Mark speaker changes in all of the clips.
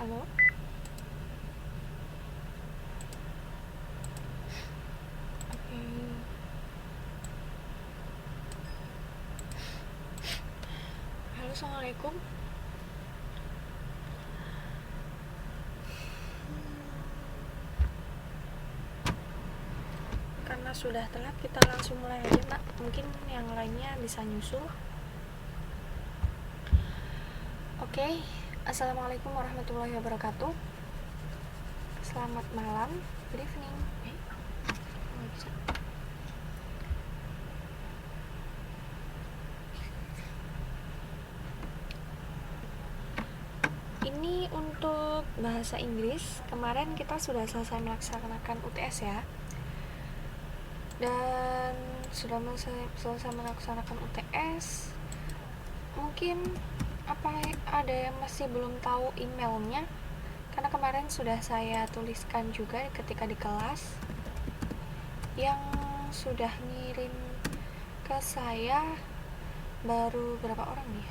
Speaker 1: Halo? Oke. Halo, assalamualaikum. Karena sudah telat, kita langsung mulai aja, Mbak. Mungkin yang lainnya bisa nyusul. Oke. Assalamualaikum warahmatullahi wabarakatuh. Selamat malam. Good evening. Ini untuk bahasa Inggris. Kemarin kita sudah selesai melaksanakan UTS ya. Dan sudah selesai melaksanakan UTS. Mungkin ada yang masih belum tahu emailnya, karena kemarin sudah saya tuliskan juga ketika di kelas. Yang sudah ngirim ke saya baru berapa orang nih?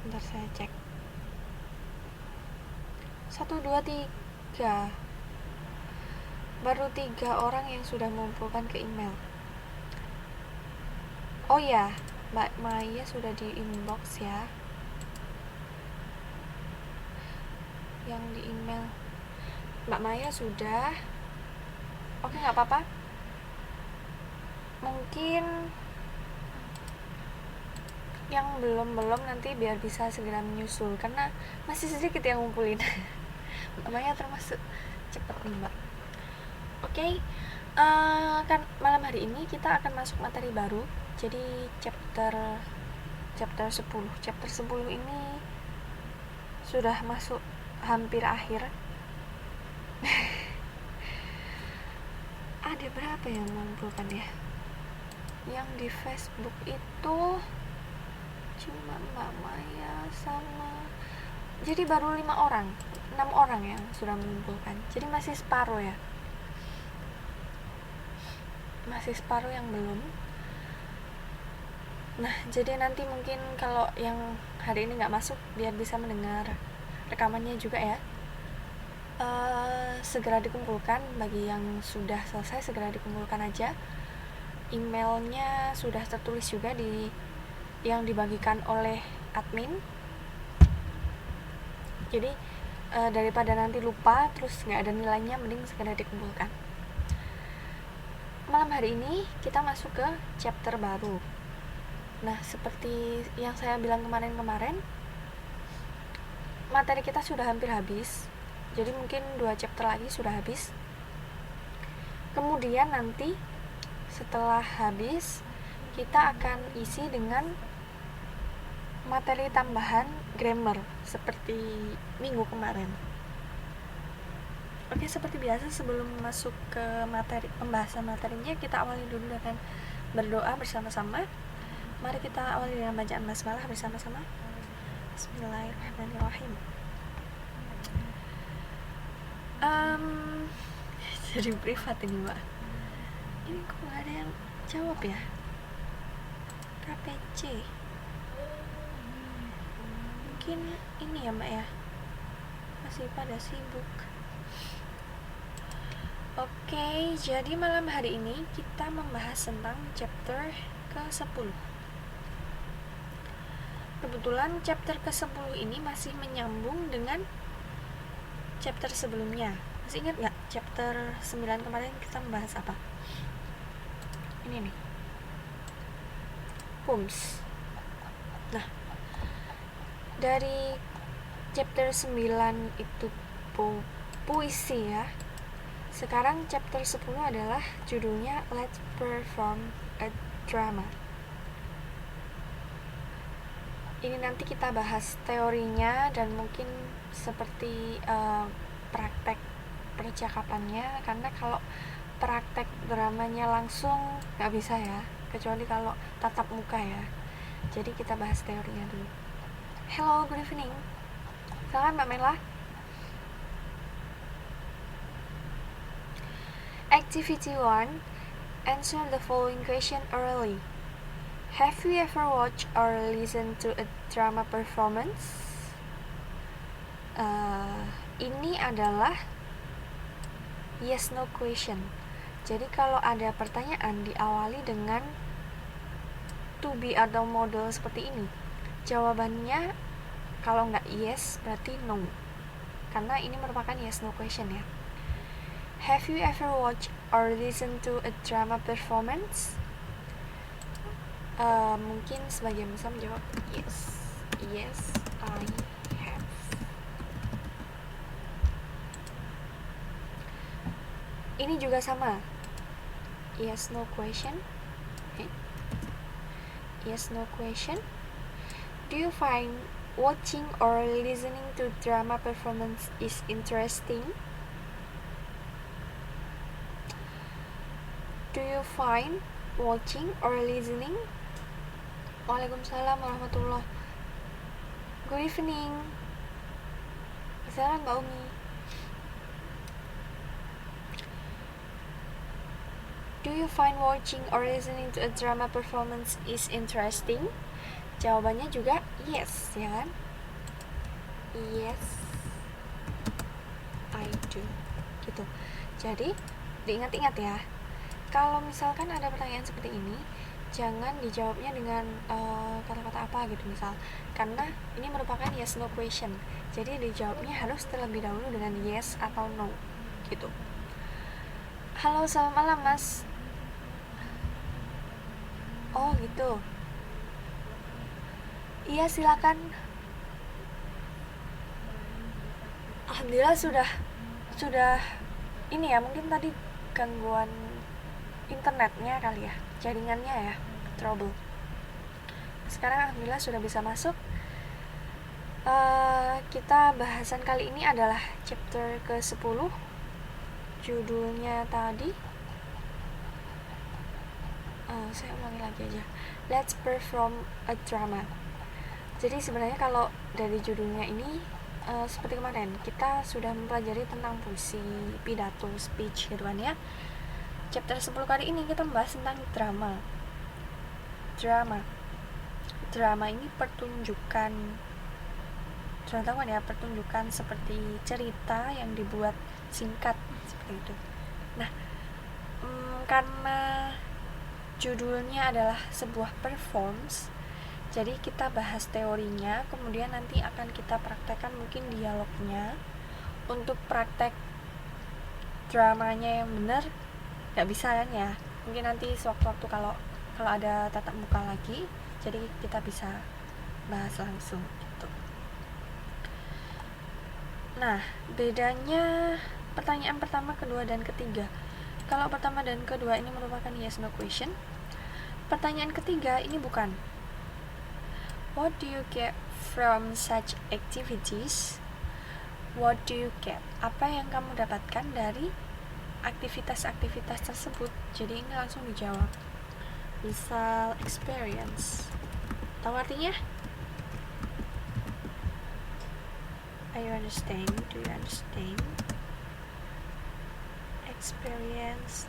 Speaker 1: Bentar saya cek. 1, 2, 3. Baru 3 orang yang sudah mengumpulkan ke email. Oh ya, Mbak Maya sudah di inbox ya. Yang di email Mbak Maya sudah. Oke, gak apa-apa. Mungkin yang belum nanti biar bisa segera menyusul, karena masih sedikit yang ngumpulin. Mbak Maya termasuk cepat nih, Mbak. Oke. Kan malam hari ini kita akan masuk materi baru. Jadi chapter 10. Chapter 10 ini sudah masuk hampir akhir. Ada berapa yang mengumpulkan ya? Yang di Facebook itu cuma Mbak Maya sama, jadi baru 6 orang yang sudah mengumpulkan. Jadi masih separuh ya. Masih separuh yang belum. Nah, jadi nanti mungkin kalau yang hari ini nggak masuk, biar bisa mendengar rekamannya juga ya. Segera dikumpulkan. Bagi yang sudah selesai, segera dikumpulkan aja. Emailnya sudah tertulis juga di yang dibagikan oleh admin. Jadi daripada nanti lupa terus nggak ada nilainya, mending segera dikumpulkan. Malam hari ini kita masuk ke chapter baru. Nah, seperti yang saya bilang kemarin, materi kita sudah hampir habis. Jadi mungkin 2 chapter lagi sudah habis. Kemudian nanti setelah habis, kita akan isi dengan materi tambahan grammar seperti minggu kemarin. Oke, seperti biasa sebelum masuk ke pembahasan materinya, kita awali dulu dengan berdoa bersama-sama. Mari kita awali dengan bacaan basmalah bersama-sama. Bismillahirrahmanirrahim. Jadi privat ini, Mbak. Ini kok gak ada yang jawab ya? KPC. Mungkin ini ya, Mbak ya, masih pada sibuk. Oke, jadi malam hari ini kita membahas tentang chapter ke-10. Kebetulan chapter ke-10 ini masih menyambung dengan chapter sebelumnya. Masih ingat gak chapter 9 kemarin kita membahas apa? Ini nih, poems. Nah, dari chapter 9 itu puisi ya. Sekarang chapter 10 adalah judulnya Let's Perform a Drama. Ini nanti kita bahas teorinya dan mungkin seperti praktek percakapannya, karena kalau praktek dramanya langsung gak bisa ya, kecuali kalau tatap muka ya. Jadi kita bahas teorinya dulu. Hello, good evening. Silakan Mbak Mela. Activity 1. Answer the following question orally. Have you ever watched or listened to a drama performance? ini adalah yes no question. Jadi kalau ada pertanyaan diawali dengan to be atau model seperti ini, jawabannya kalau nggak yes berarti no, karena ini merupakan yes no question ya. Have you ever watched or listened to a drama performance? Mungkin sebagian besar menjawab yes. Yes, I have. Ini juga sama. Yes, no question. Yes, no question. Do you find watching or listening to drama performance is interesting? Do you find watching or listening? Waalaikumsalam warahmatullahi. Good evening. Assalamualaikum Mbak Umi. Do you find watching or listening to a drama performance is interesting? Jawabannya juga yes, ya kan? Yes, I do. Gitu. Jadi, diingat-ingat ya. Kalau misalkan ada pertanyaan seperti ini, jangan dijawabnya dengan kata-kata apa gitu misal, karena ini merupakan yes no question. Jadi dijawabnya harus terlebih dahulu dengan yes atau no gitu. Halo, selamat malam Mas. Oh gitu. Iya silakan. Alhamdulillah sudah ini ya, mungkin tadi gangguan internetnya kali ya, jaringannya ya, trouble. Sekarang alhamdulillah sudah bisa masuk. Kita bahasan kali ini adalah chapter ke-10. Judulnya tadi saya ulangi lagi aja. Let's perform a drama. Jadi sebenarnya kalau dari judulnya ini seperti kemarin kita sudah mempelajari tentang puisi, pidato, speech gitu kan ya. Chapter 10 kali ini kita membahas tentang drama. Drama ini pertunjukan, contohnya ya, pertunjukan seperti cerita yang dibuat singkat seperti itu. Nah, karena judulnya adalah sebuah performance, jadi kita bahas teorinya, kemudian nanti akan kita praktekkan mungkin dialognya. Untuk praktek dramanya yang benar nggak bisa kan ya, mungkin nanti sewaktu-waktu kalau ada tatap muka lagi, jadi kita bisa bahas langsung gitu. Nah, bedanya pertanyaan pertama, kedua, dan ketiga. Kalau pertama dan kedua ini merupakan yes no question, pertanyaan ketiga ini bukan. What do you get from such activities? What do you get? Apa yang kamu dapatkan dari aktivitas-aktivitas tersebut? Jadi ini langsung dijawab. Misal experience. Tahu artinya? Do you understand? Experience,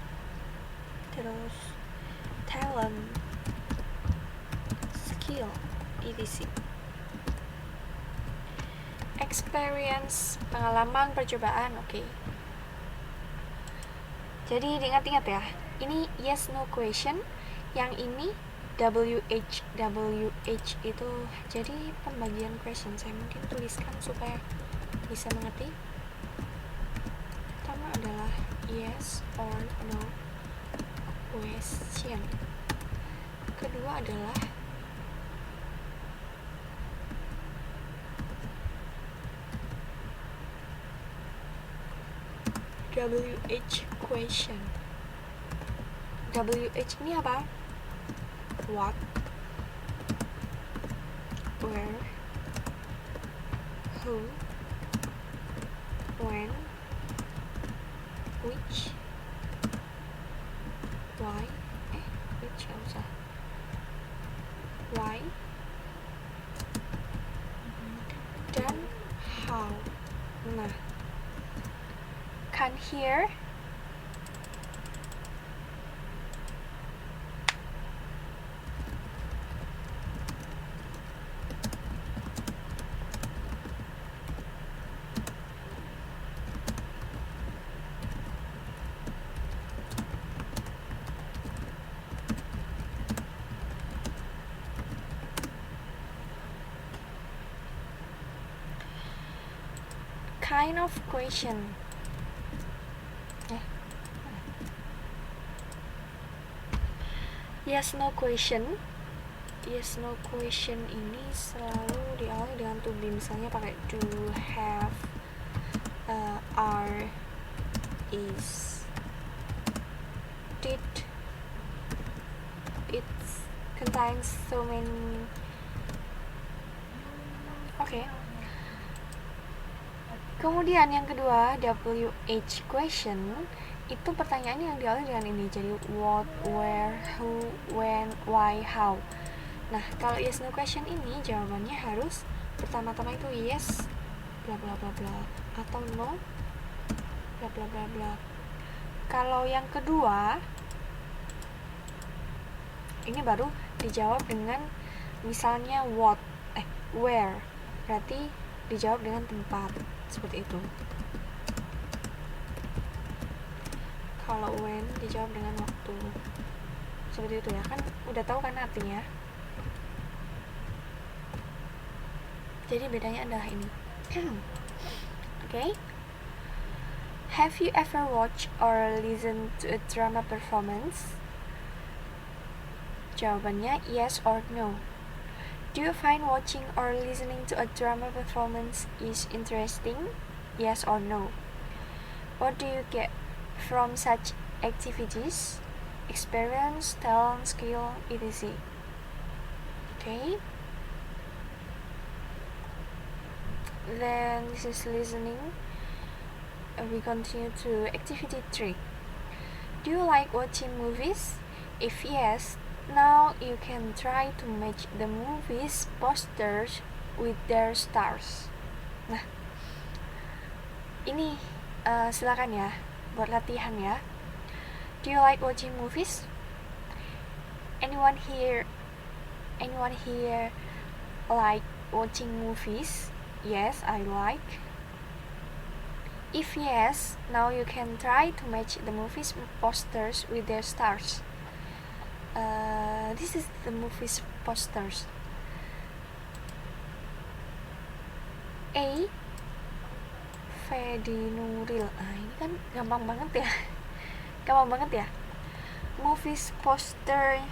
Speaker 1: terus talent, skill, etc. Experience, pengalaman, percobaan, oke. Jadi diingat-ingat ya, ini yes no question, yang ini WH itu jadi pembagian question. Saya mungkin tuliskan supaya bisa mengerti. Pertama adalah yes or no question. Kedua adalah WH question. WH ini apa? What, where, who, when, which, why, which nggak usah, why, dan how. Nah, kan here kind of question? Yes no question. Yes no question ini selalu diawali dengan to be, misalnya pakai do, have, are, is, did. It contains so many. Okay. Kemudian yang kedua, WH question, itu pertanyaannya yang diawali dengan ini, jadi what, where, who, when, why, how. Nah, kalau yes no question ini jawabannya harus pertama-tama itu yes bla bla bla bla atau no bla bla bla bla. Kalau yang kedua ini baru dijawab dengan misalnya what, where, berarti dijawab dengan tempat, seperti itu. Kalau when dijawab dengan waktu, seperti itu ya, kan udah tahu kan artinya. Jadi bedanya adalah ini. Okay. Have you ever watched or listened to a drama performance? Jawabannya yes or no. Do you find watching or listening to a drama performance is interesting? Yes or no. What do you get from such activities? Experience, talent, skill, etc. Okay. Then this is listening. We continue to activity 3. Do you like watching movies? If yes, now you can try to match the movies posters with their stars. Nah, ini silakan ya buat latihan ya. Do you like watching movies? Anyone here like watching movies? Yes, I like. If yes, now you can try to match the movie's posters with their stars. This is the movie's posters. A. Fedi Nuril. Ini kan gampang banget ya. Movies poster.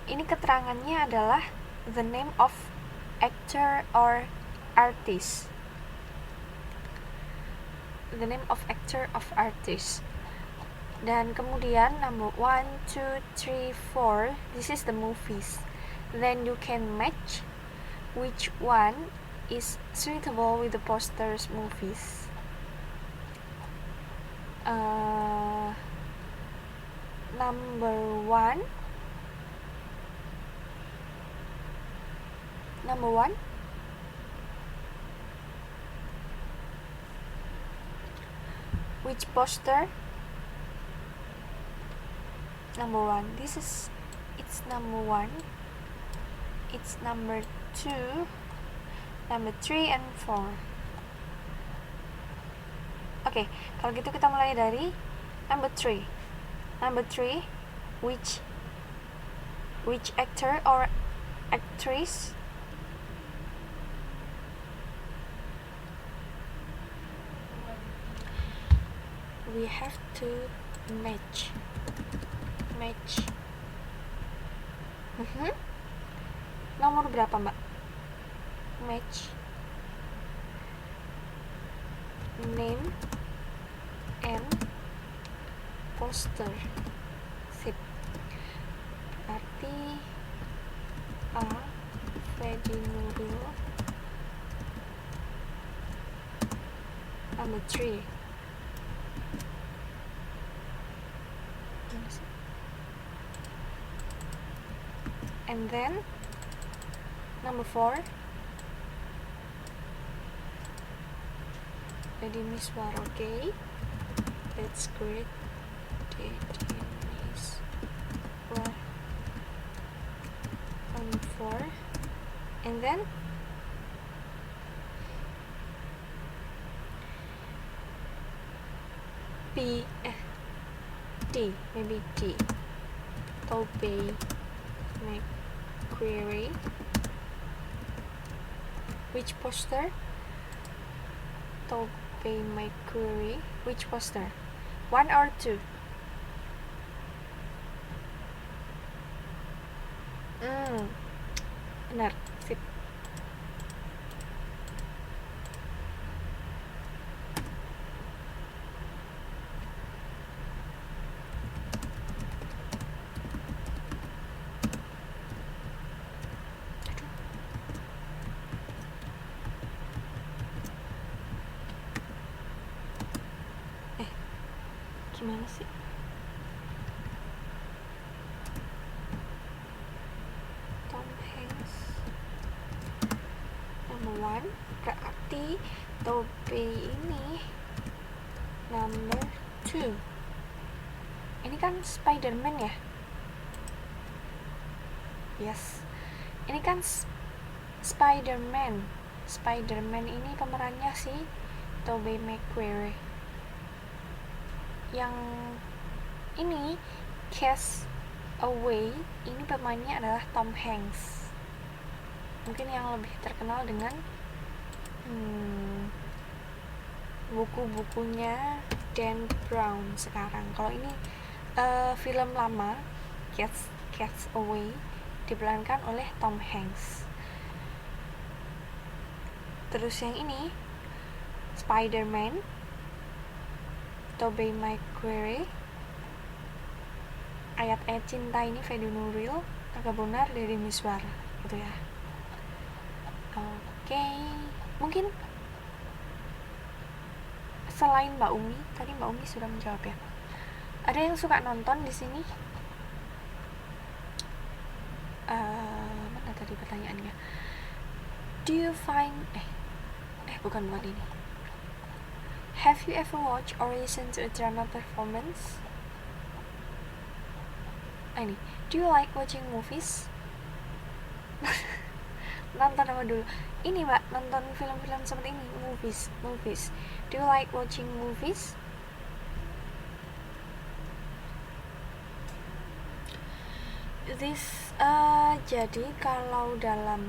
Speaker 1: Ini keterangannya adalah the name of actor or artist. The name of actor of artist. Dan kemudian number 1, 2, 3, 4, this is the movies. Then you can match which one is suitable with the posters movies. Number 1. Which poster? Number 1. It's number 1. It's number 2, number 3 and 4. Okay, kalau gitu kita mulai dari number 3. Number 3, which actor or actress we have to match. Nomor berapa, Mbak? Match name and poster. Sip. Berarti A. Fedi Nuril. Number 3. And then number 4, Deddy Miswar. Okay, that's great. Deddy Miswar. Number 4, and then D, maybe D. Tobey Maguire. Which poster? Tobey Maguire. Which poster? 1 or 2? Benar, sip. Gimana sih? Tom Hanks number 1, berarti Tobey ini number 2. Ini kan Spider-Man ya? Yes. Ini kan Spider-Man. Spider-Man ini pemerannya si Tobey Maguire. Yang ini Cast Away, ini pemainnya adalah Tom Hanks. Mungkin yang lebih terkenal dengan buku-bukunya Dan Brown sekarang. Kalau ini film lama, Cast Away, diperankan oleh Tom Hanks. Terus yang ini Spider-Man, Tobey Maguire. Ayat-ayat cinta ini Fedi Nuril, agak benar dari Miswar, gitu ya. Oke. Mungkin selain Mbak Umi, tadi Mbak Umi sudah menjawab ya. Ada yang suka nonton di sini? Mana tadi pertanyaannya? Do you find bukan ini. Have you ever watched or listened to a drama performance? Ini, do you like watching movies? Nonton apa dulu? Ini Mbak, nonton film-film seperti ini, movies. Do you like watching movies? Jadi kalau dalam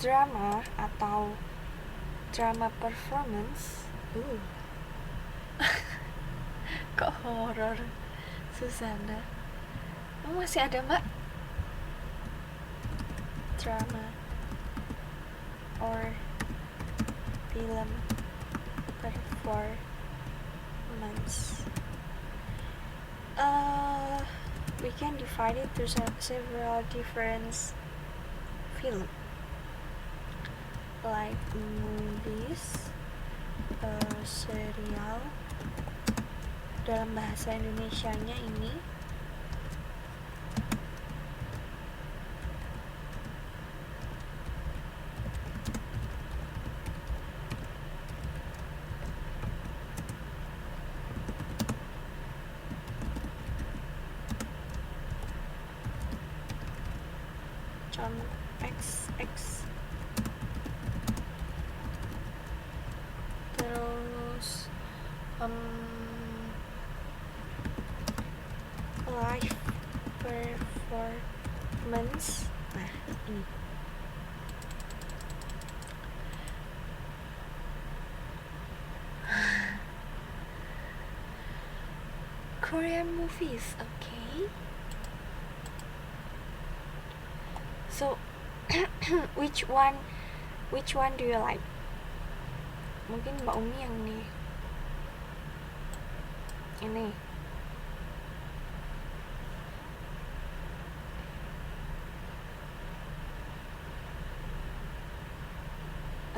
Speaker 1: drama atau drama performance, kok horor, Susana? Masih ada Mbak? Drama or film performance. We can divide it to several different film, like movies, serial. Dalam bahasa Indonesianya ini XX. Terus live performance. Nah, ini Korean movies. Okay, so which one do you like? Mungkin Mbak Umi yang ini.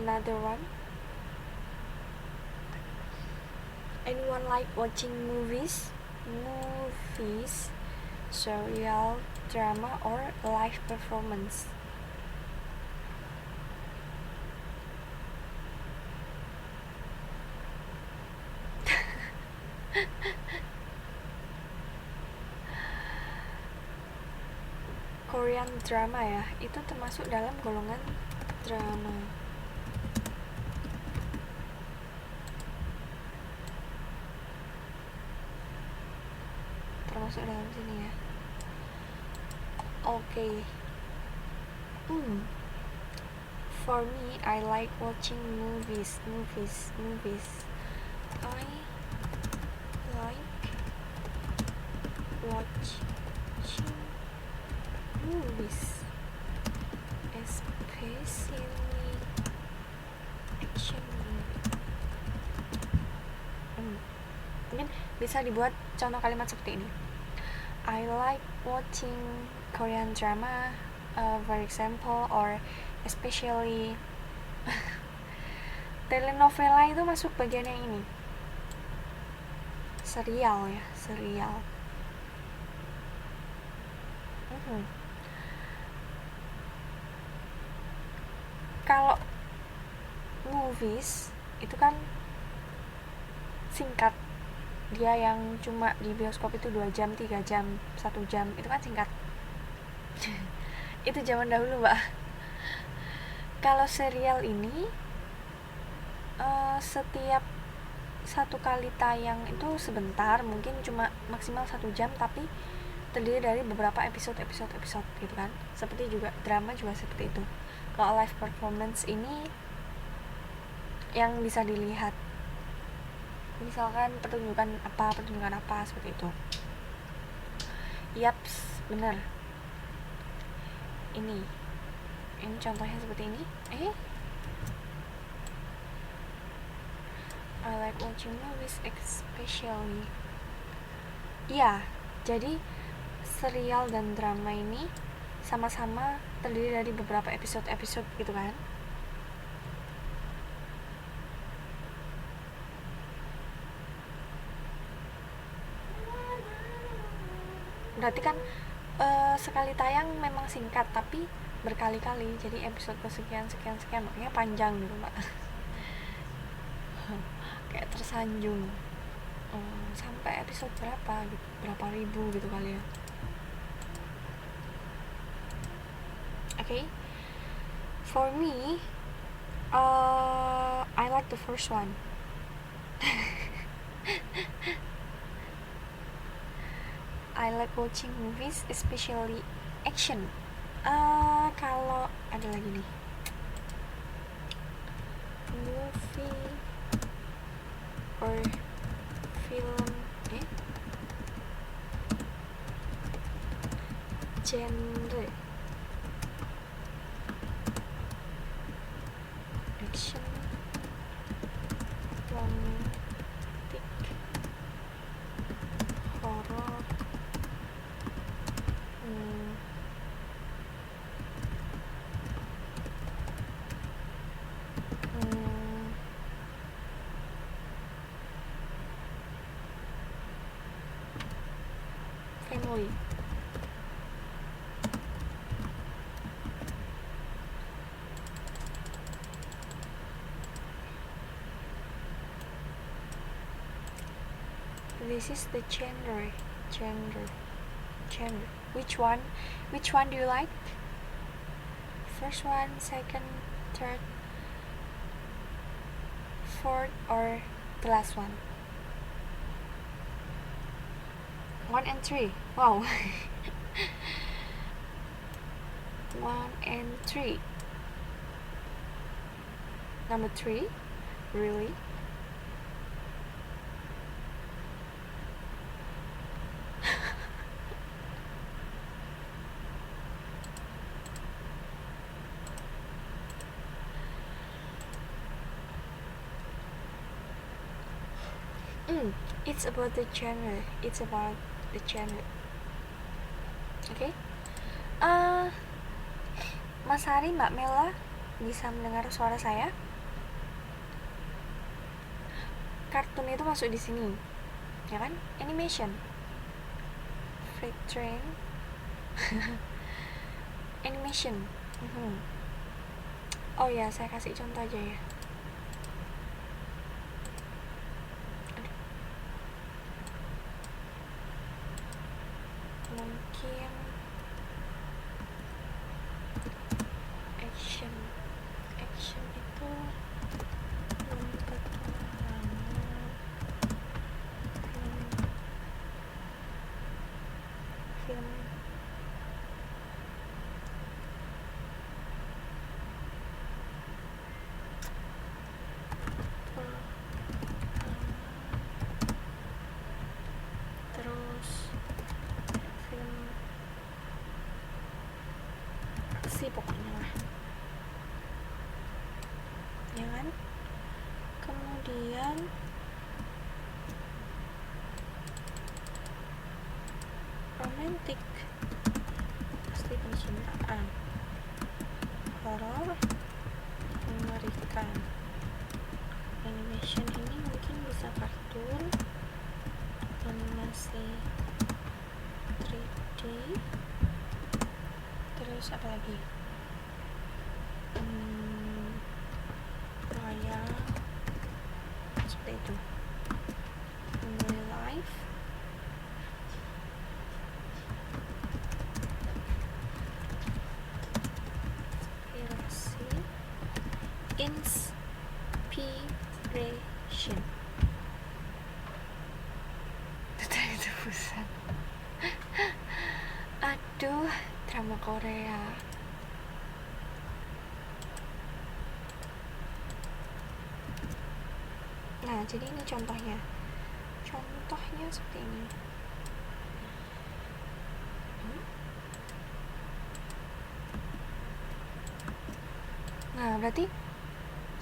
Speaker 1: Another one. Anyone like watching movies, serial, drama, or live performance? Korean drama ya, itu termasuk dalam golongan drama. Termasuk dalam sini ya. Oke. For me, I like watching movies. I like watching movies, especially action movie. Mungkin bisa dibuat contoh kalimat seperti ini. I like watching Korean drama, for example, or especially telenovela itu masuk bagian yang ini. Serial ya, serial. Kalau movies itu kan singkat, dia yang cuma di bioskop itu 2 jam, 3 jam, 1 jam, itu kan singkat. Itu zaman dahulu, Mbak. Kalau serial ini setiap satu kali tayang itu sebentar, mungkin cuma maksimal 1 jam, tapi terdiri dari beberapa episode gitu kan. Seperti juga drama juga seperti itu. Kalau live performance ini yang bisa dilihat, misalkan pertunjukan apa seperti itu. Yaps, bener. Ini contohnya seperti ini. I like watching movies especially. Ya, jadi serial dan drama ini sama-sama terdiri dari beberapa episode gitu kan. Berarti kan sekali tayang memang singkat tapi berkali-kali, jadi episode kesekian makanya panjang gitu, Mbak. Kayak tersanjung. Sampai episode berapa gitu, berapa ribu gitu kali ya. Okay, for me, I like the first one. I like watching movies, especially action. Kalau ada lagi nih, movie or film, genre, action, romantic, horror, family. This is the genre. Which one do you like? First one, second, third, fourth, or the last one? 1 and 3. Wow. 1 and 3. Number 3? Really? It's about the genre. Okay. Mas Hari, Mbak Mela, bisa mendengar suara saya? Kartun itu masuk di sini, ya kan? Animation, Freight Train, animation. Oh ya, saya kasih contoh aja ya. Mungkin action itu belum petualangan, film cintaan, romantic pasti percintaan, horor, mengerikan. Animation ini mungkin bisa kartun, animasi 3D, terus apa lagi, maya, seperti itu. In real life, inspiration. Itu pusat. Aduh, drama Korea. Nah, jadi ini contohnya. Contohnya seperti ini. Nah, berarti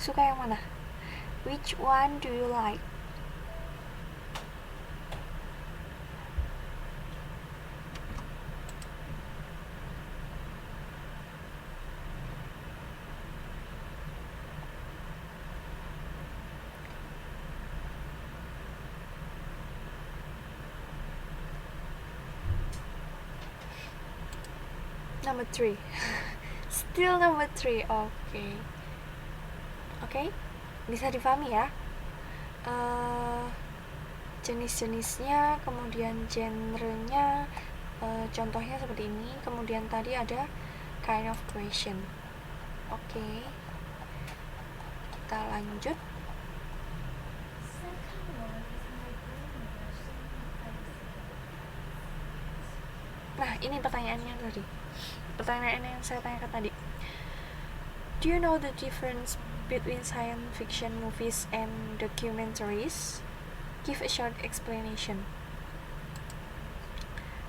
Speaker 1: suka yang mana? Which one do you like? Number 3. Still number 3. Oke. Bisa dipahami ya. Jenis-jenisnya, kemudian genrenya, contohnya seperti ini. Kemudian tadi ada kind of question. Oke. Kita lanjut. Nah, ini pertanyaannya tadi. Pertanyaan yang saya tanyakan tadi. Do you know the difference between science fiction movies and documentaries? Give a short explanation.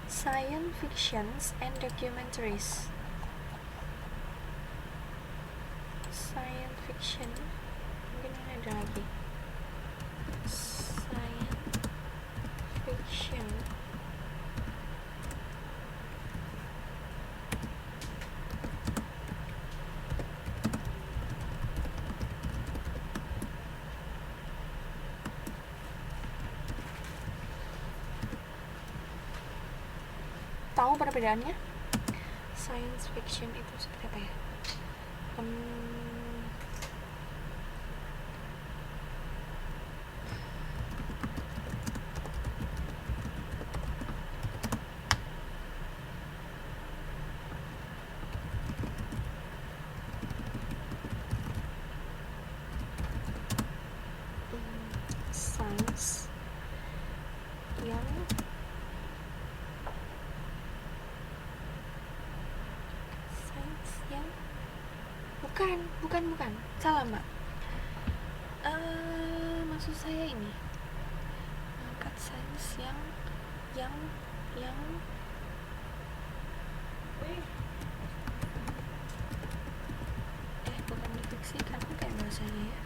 Speaker 1: Science fictions and documentaries. Science fiction. Mungkin ini ada lagi. Science fiction. Tahu perbedaannya? Science fiction itu seperti apa ya? Science yang bukan salah mbak. Maksud saya ini angkat sains yang bukan difiksikan, kayak bahasanya ya.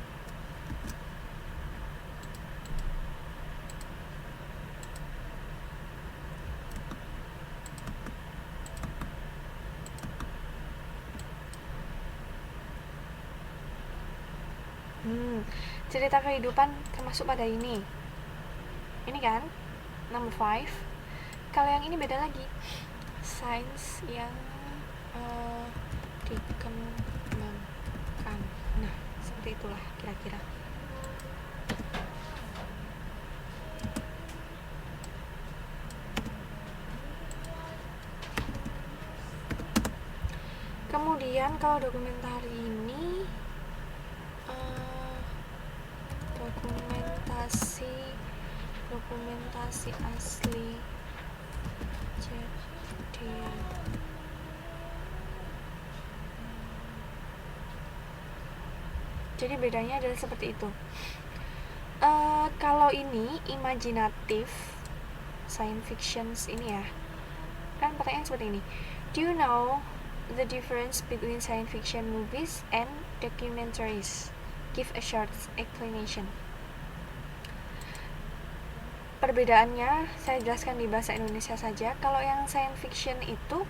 Speaker 1: Cerita kehidupan termasuk pada ini kan number 5. Kalau yang ini beda lagi, sains yang dikembangkan. Nah, seperti itulah kira-kira. Kemudian kalau dokumentari ini dokumentasi asli jadi bedanya adalah seperti itu. Kalau ini imajinatif science fiction ini ya, kan pertanyaan seperti ini. Do you know the difference between science fiction movies and documentaries? Give a short explanation. perbedaannya saya jelaskan di bahasa Indonesia saja. Kalau yang science fiction itu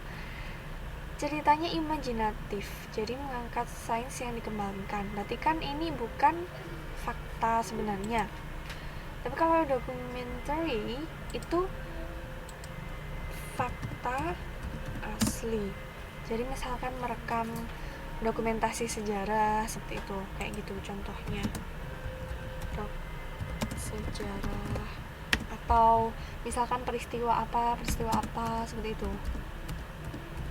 Speaker 1: ceritanya imajinatif, jadi mengangkat sains yang dikembangkan. Berarti kan ini bukan fakta sebenarnya. Tapi kalau documentary itu fakta asli. Jadi misalkan merekam dokumentasi sejarah seperti itu, kayak gitu contohnya. Sejarah atau misalkan peristiwa apa seperti itu.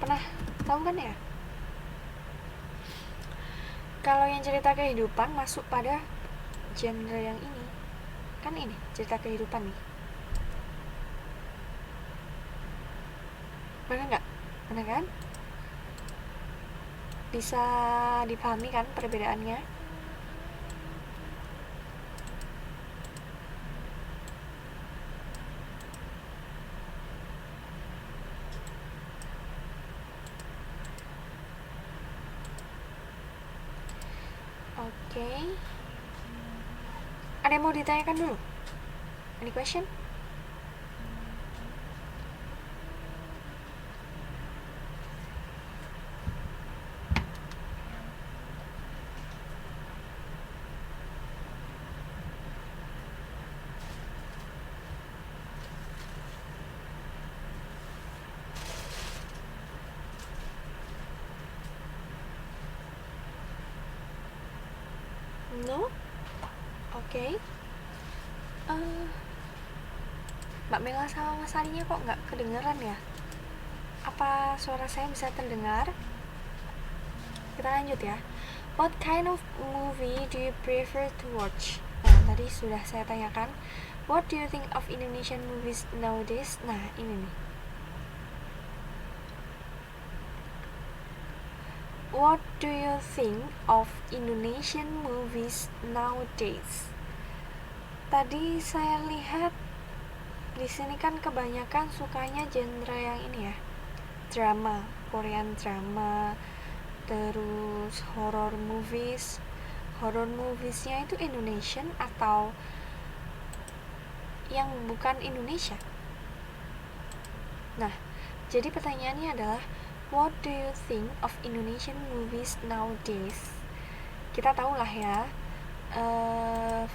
Speaker 1: Pernah tahu kan ya? Kalau yang cerita kehidupan masuk pada genre yang ini. Kan ini cerita kehidupan nih. Benar nggak? Benar kan? Bisa dipahami kan perbedaannya? Oke. Ada yang mau ditanyakan dulu? Any question? No? Oke. Mbak Mela sama Mas Alinya kok nggak kedengeran ya? Apa suara saya bisa terdengar? Kita lanjut ya. What kind of movie do you prefer to watch? Nah, tadi sudah saya tanyakan. What do you think of Indonesian movies nowadays? Nah, ini nih. What do you think of Indonesian movies nowadays? Tadi saya lihat di sini kan kebanyakan sukanya genre yang ini ya, drama, Korean drama, terus horror movies. Horror moviesnya itu Indonesian atau yang bukan Indonesia? Nah, jadi pertanyaannya adalah what do you think of Indonesian movies nowadays? Kita tahulah ya,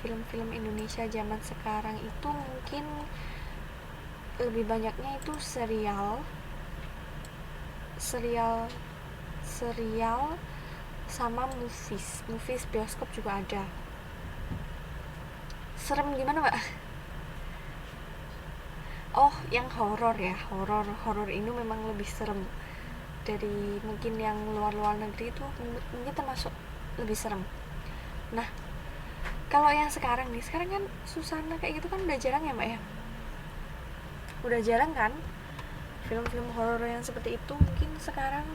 Speaker 1: film-film Indonesia zaman sekarang itu mungkin lebih banyaknya itu serial sama movies bioskop juga ada. Serem gimana Mbak? Oh, yang horor ya, horor ini memang lebih serem dari mungkin yang luar negeri itu, mungkin termasuk lebih serem. Nah, kalau yang sekarang kan susana kayak gitu kan udah jarang ya Mbak ya, udah jarang kan film-film horor yang seperti itu. Mungkin sekarang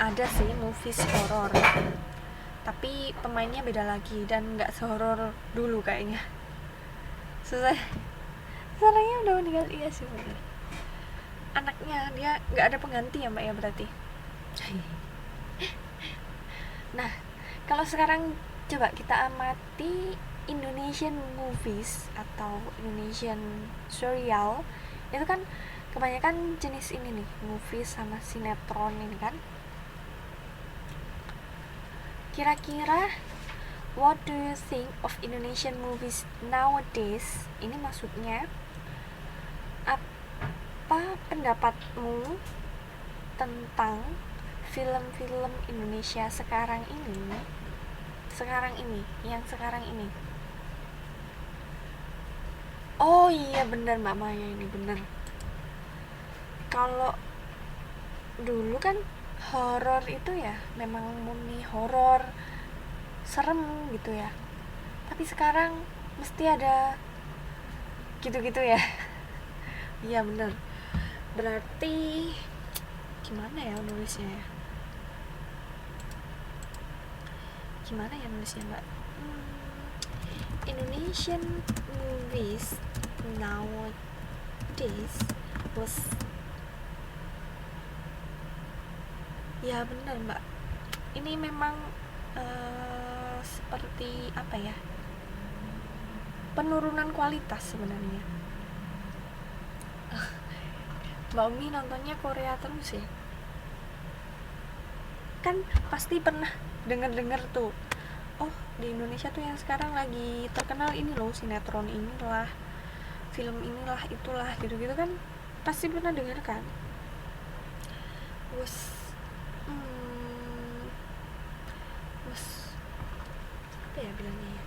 Speaker 1: ada sih movies horor, tapi pemainnya beda lagi dan nggak sehoror dulu kayaknya. Suaranya udah meninggal, iya sih bener. Anaknya dia nggak ada pengganti ya Mbak ya berarti. Nah, kalau sekarang coba kita amati Indonesian movies atau Indonesian serial, itu kan kebanyakan jenis ini nih, movies sama sinetron ini kan. Kira-kira what do you think of Indonesian movies nowadays? Ini maksudnya apa pendapatmu tentang film-film Indonesia sekarang ini, yang sekarang ini. Oh iya benar Mbak Maya, ini benar. Kalau dulu kan horor itu ya memang murni horor, serem gitu ya. Tapi sekarang mesti ada gitu-gitu ya. Iya benar. Berarti gimana ya nulisnya ya? Gimana ya nulisnya Mbak? Indonesian movies nowadays was, ya benar Mbak, ini memang seperti apa ya, penurunan kualitas sebenarnya. Mbak Umi nontonnya Korea terus ya? Kan pasti pernah denger tuh, oh di Indonesia tuh yang sekarang lagi terkenal ini loh, sinetron inilah, film inilah, itulah, gitu-gitu kan pasti pernah denger kan. Wes wes apa ya bilangnya ya,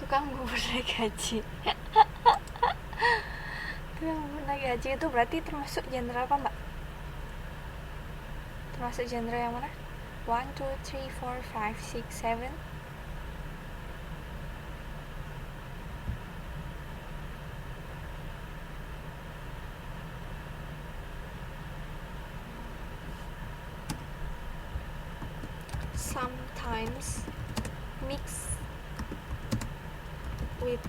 Speaker 1: tukang bubur naik haji. Tukang bubur naik haji itu berarti termasuk genre apa mbak? Termasuk genre yang mana? 1, 2, 3, 4, 5, 6, 7. Sometimes mix with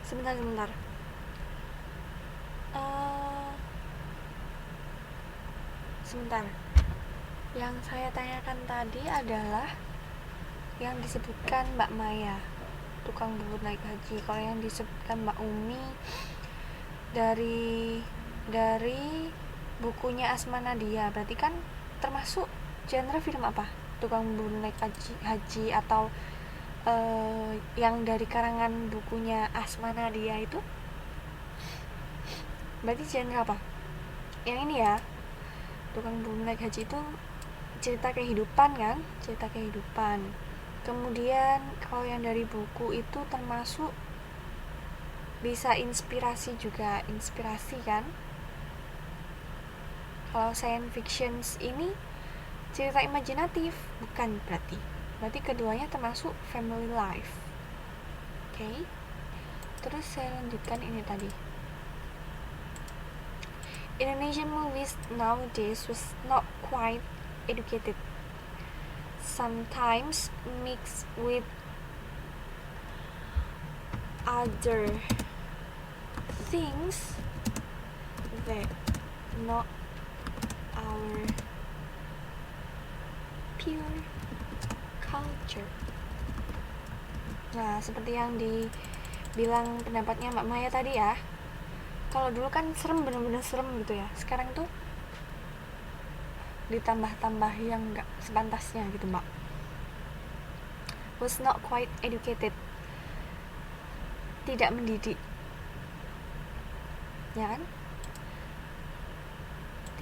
Speaker 1: sebentar sebentar, yang saya tanyakan tadi adalah yang disebutkan Mbak Maya, tukang bubur naik haji. Kalau yang disebutkan Mbak Umi dari bukunya Asma Nadia, berarti kan termasuk genre film apa? Tukang bubur naik haji atau yang dari karangan bukunya Asma Nadia itu berarti genre apa? Yang ini ya, tukang bubur naik haji itu cerita kehidupan kan, cerita kehidupan. Kemudian kalau yang dari buku itu termasuk bisa inspirasi juga, inspirasi kan. Kalau science fiction ini cerita imajinatif, bukan berarti keduanya termasuk family life. Oke. Terus saya lanjutkan ini tadi. Indonesian movies nowadays was not quite educated, sometimes mixed with other things that not our pure culture. Nah, seperti yang dibilang pendapatnya Mbak Maya tadi ya, kalau dulu kan serem, bener-bener serem gitu ya, sekarang tuh ditambah-tambah yang gak sepantasnya gitu mbak. Was not quite educated, tidak mendidik, ya kan,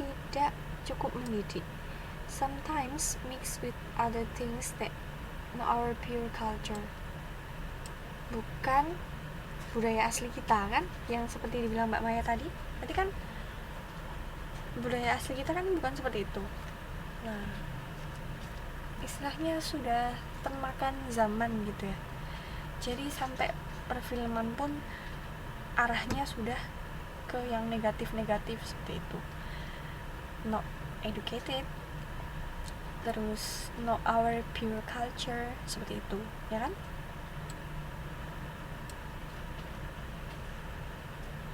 Speaker 1: tidak cukup mendidik. Sometimes mixed with other things that not our pure culture, bukan budaya asli kita kan, yang seperti dibilang Mbak Maya tadi. Berarti kan budaya asli kita kan bukan seperti itu. Nah, istilahnya sudah termakan zaman gitu ya. Jadi sampai perfilman pun arahnya sudah ke yang negatif-negatif seperti itu. Not educated, terus not our pure culture, seperti itu, ya kan?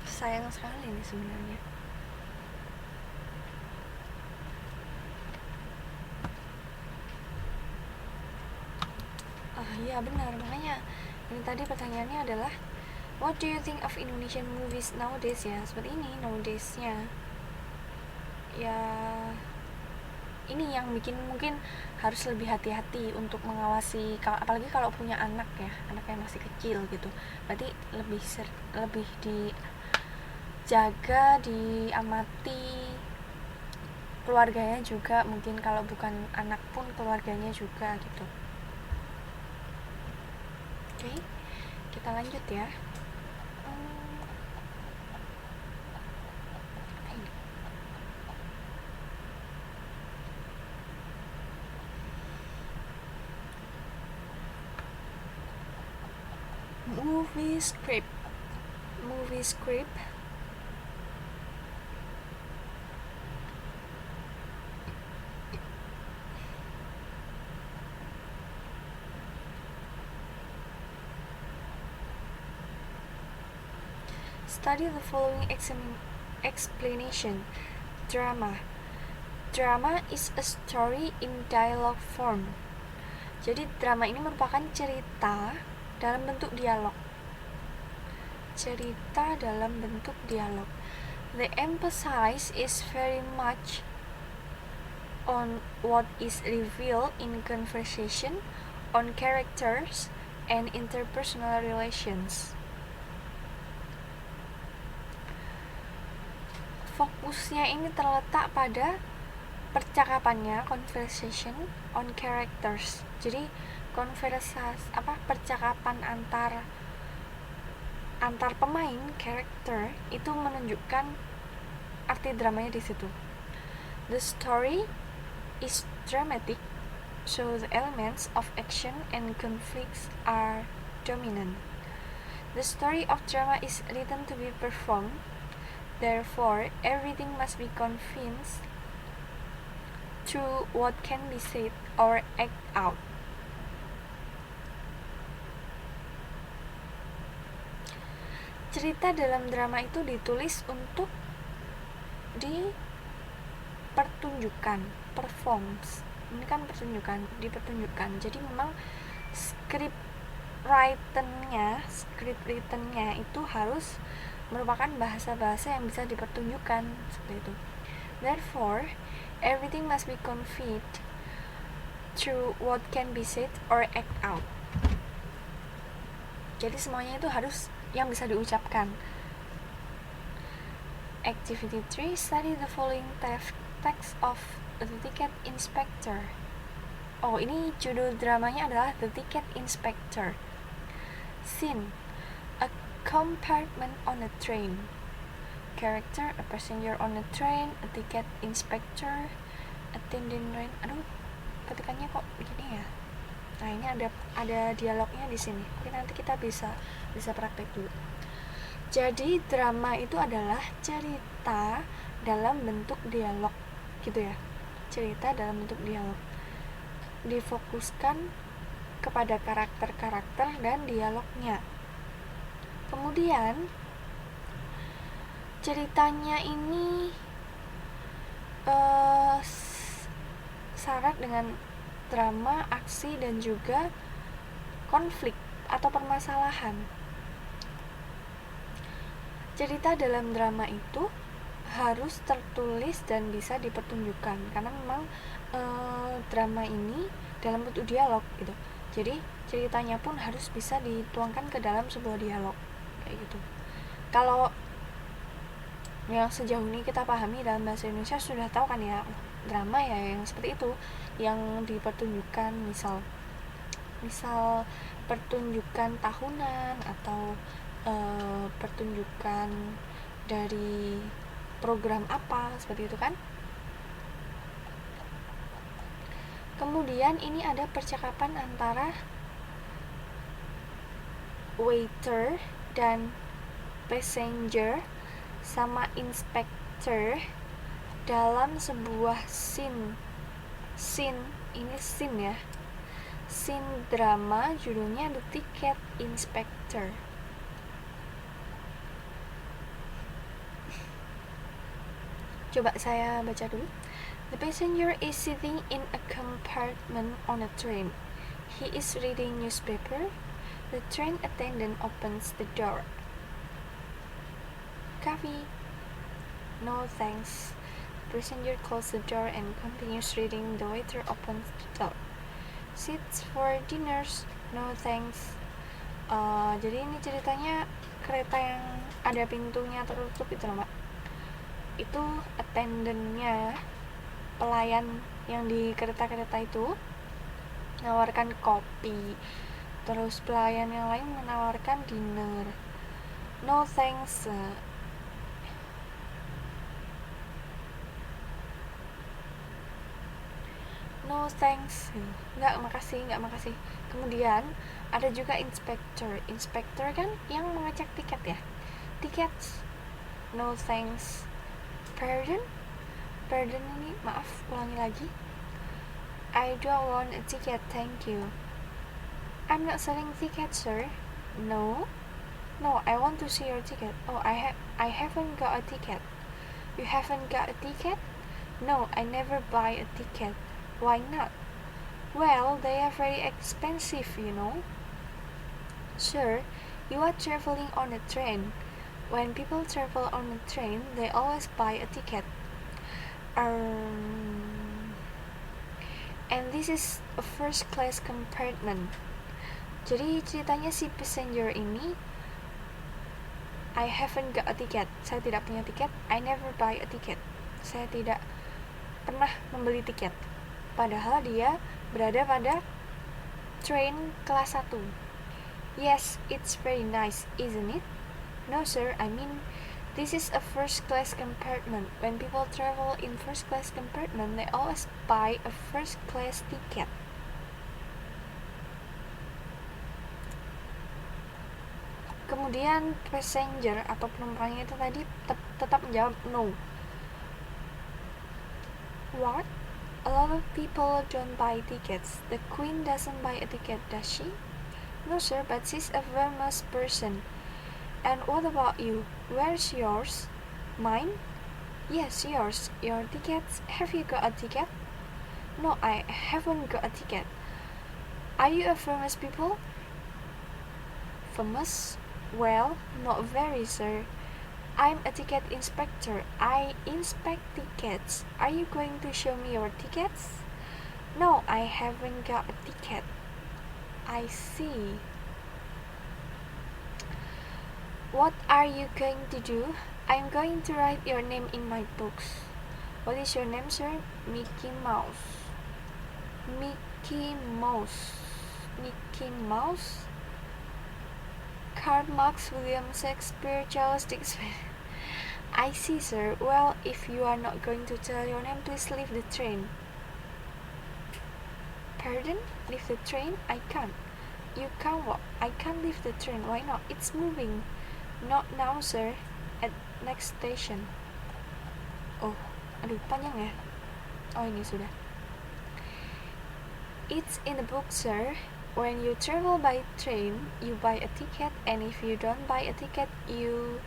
Speaker 1: Sayang sekali ini sebenarnya. Iya benar, makanya ini tadi pertanyaannya adalah what do you think of Indonesian movies nowadays, ya seperti ini nowadaysnya ya. Ini yang bikin mungkin harus lebih hati-hati untuk mengawasi, apalagi kalau punya anak ya, anak yang masih kecil gitu. Berarti lebih dijaga, diamati keluarganya juga, mungkin kalau bukan anak pun keluarganya juga gitu. Oke, kita lanjut ya. Movie script. Study the following explanation. Drama is a story in dialogue form. Jadi drama ini merupakan cerita dalam bentuk dialog. The emphasis is very much on what is revealed in conversation, on characters, and interpersonal relations. Fokusnya ini terletak pada percakapannya, conversation, on characters. Jadi percakapan antar pemain, character, itu menunjukkan arti dramanya di situ. The story is dramatic, so the elements of action and conflicts are dominant. The story of drama is written to be performed. Therefore, everything must be convinced through what can be said or act out. Cerita dalam drama itu ditulis untuk dipertunjukkan, performs. Ini kan dipertunjukkan. Jadi memang script written-nya itu harus merupakan bahasa-bahasa yang bisa dipertunjukkan seperti itu. Therefore, everything must be conveyed through what can be said or act out. Jadi semuanya itu harus yang bisa diucapkan. Activity 3, study the following text of The Ticket Inspector. Oh, ini judul dramanya adalah The Ticket Inspector. Scene: a compartment on a train. Character: a passenger on a train, a ticket inspector, attendant train. Aduh, ketikannya kok begini ya. Nah, ini ada dialognya di sini. Oke, nanti kita bisa praktek dulu. Jadi drama itu adalah cerita dalam bentuk dialog, gitu ya. Cerita dalam bentuk dialog. Difokuskan kepada karakter-karakter dan dialognya. Kemudian ceritanya ini syarat dengan drama, aksi, dan juga konflik atau permasalahan. Cerita dalam drama itu harus tertulis dan bisa dipertunjukkan karena memang drama ini dalam bentuk dialog gitu. Jadi ceritanya pun harus bisa dituangkan ke dalam sebuah dialog kayak gitu. Kalau yang sejauh ini kita pahami dalam bahasa Indonesia sudah tahu kan ya, drama ya yang seperti itu, yang dipertunjukkan misal pertunjukan tahunan atau pertunjukan dari program apa, seperti itu kan. Kemudian ini ada percakapan antara waiter dan passenger sama inspector dalam sebuah scene ini scene ya, scene drama judulnya The Ticket Inspector. Coba saya baca dulu. The passenger is sitting in a compartment on a train. He is reading newspaper. The train attendant opens the door. Coffee? No thanks. The passenger closes the door and continues reading. The waiter opens the door. Seats for dinners? No thanks. Jadi ini ceritanya kereta yang ada pintunya tertutup itu loh, Mbak. Itu attendantnya pelayan yang di kereta-kereta itu menawarkan kopi, terus pelayan yang lain menawarkan dinner. No thanks. No thanks. Nggak makasih. Kemudian ada juga inspector. Inspector kan yang mengecek tiket ya. Tickets. No thanks. Pardon ini maaf, ulangi lagi. I don't want a ticket, thank you. I'm not selling tickets, sir. No, I want to see your ticket. Oh, I haven't got a ticket. You haven't got a ticket? No, I never buy a ticket. Why not? Well, they are very expensive, you know. Sir, you are traveling on a train. When people travel on a train, they always buy a ticket. And this is a first class compartment. Jadi ceritanya si passenger ini, I haven't got a ticket. Saya tidak punya tiket. I never buy a ticket. Saya tidak pernah membeli tiket. Padahal dia berada pada train kelas 1. Yes, it's very nice, isn't it? No, sir, I mean, this is a first class compartment. When people travel in first class compartment, they always buy a first class ticket. Kemudian passenger atau penumpangnya itu tadi tetap menjawab no. What? A lot of people don't buy tickets. The Queen doesn't buy a ticket, does she? No, sir, but she's a famous person. And what about you? Where's yours? Mine? Yes, yours. Your tickets. Have you got a ticket? No, I haven't got a ticket. Are you a famous people? Famous? Well, not very, sir. I'm a ticket inspector. I inspect tickets. Are you going to show me your tickets? No, I haven't got a ticket. I see. What are you going to do? I'm going to write your name in my books. What is your name, sir? Mickey Mouse. Mickey Mouse. Mickey Mouse? Karl Marx, William Shakespeare, Charles Dickens. I see, sir. Well, if you are not going to tell your name, please leave the train. Pardon? Leave the train? I can't. You can't walk. I can't leave the train. Why not? It's moving. Not now, sir. At next station. Oh, aduh, panjang ya. Oh, ini sudah. It's in the book, sir. When you travel by train, you buy a ticket, and if you don't buy a ticket, you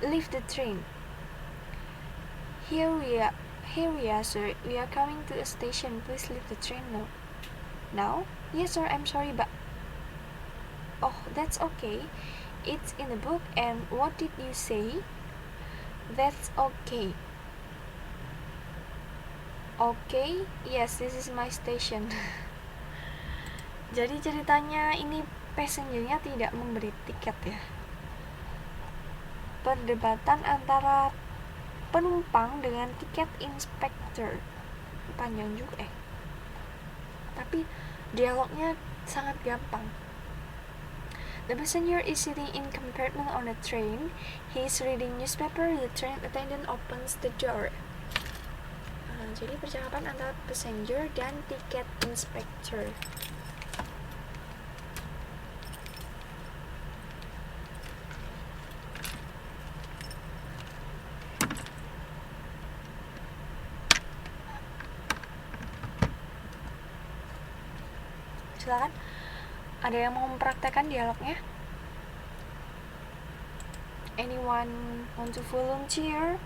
Speaker 1: leave the train. Here we are, sir. We are coming to a station. Please leave the train now. Now? Yes, sir. I'm sorry, but oh, that's okay. It's in the book. And what did you say? That's okay. Okay? Yes, this is my station. Jadi ceritanya ini passengernya tidak memberi tiket ya. Perdebatan antara penumpang dengan tiket inspector. Panjang juga tapi dialognya sangat gampang. The passenger is sitting in compartment on a train. He is reading newspaper. The train attendant opens the door. Jadi percakapan antara passenger dan tiket inspector. Silakan, ada yang mau mempraktekkan dialognya? Anyone want to volunteer?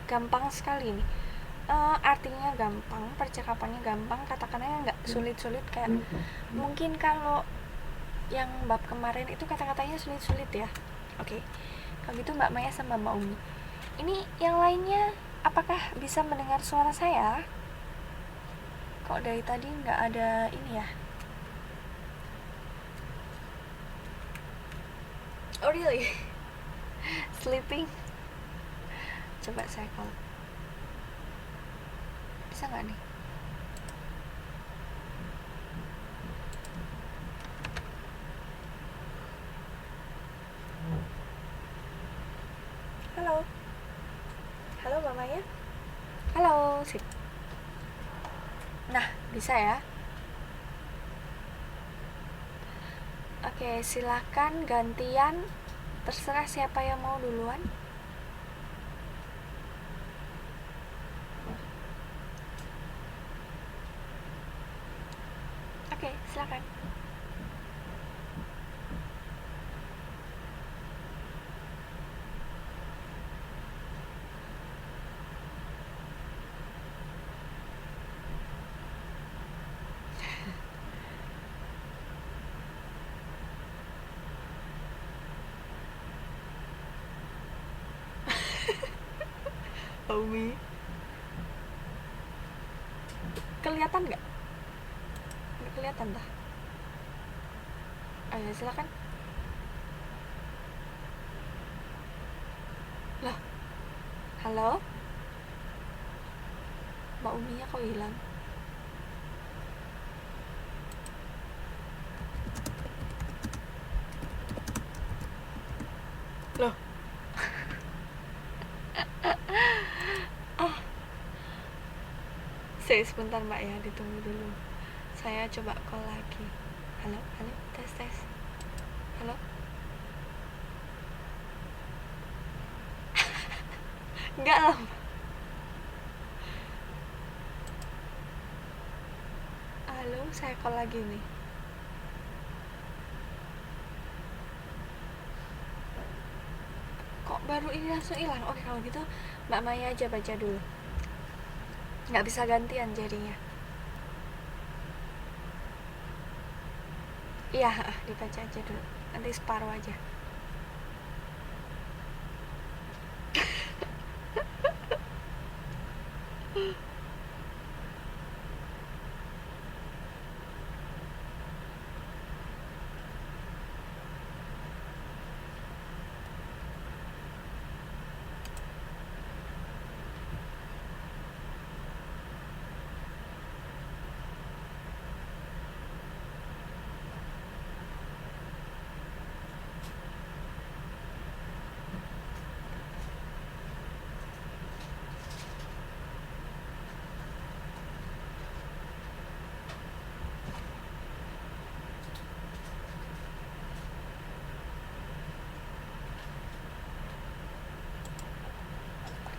Speaker 1: Gampang sekali nih. Artinya gampang, percakapannya gampang, kata-katanya nggak sulit-sulit kayak mungkin kalau yang bab kemarin itu kata-katanya sulit-sulit ya. Oke. Kalau gitu Mbak Maya sama Mbak Umi. Ini yang lainnya apakah bisa mendengar suara saya? Kok dari tadi nggak ada ini ya? Oh really? Sleeping? Coba saya call. Bisa nggak nih? Halo. Halo Mbak Maya. Halo, sip. Nah, bisa ya? Oke, silakan gantian. Terserah siapa yang mau duluan. Oke, silakan. Umi. Kelihatan nggak? Nggak kelihatan dah. Ayo silakan. Loh, halo? Mbak Uminya kok hilang? Loh. Sebentar Mbak ya, ditunggu dulu. Saya coba call lagi. Halo, halo, tes tes. Halo. Enggak lah. Halo, saya call lagi nih. Kok baru ini langsung hilang? Oke, kalau gitu Mbak Maya aja baca dulu. Nggak bisa gantian jadinya. Iya, dibaca aja dulu. Nanti separuh aja.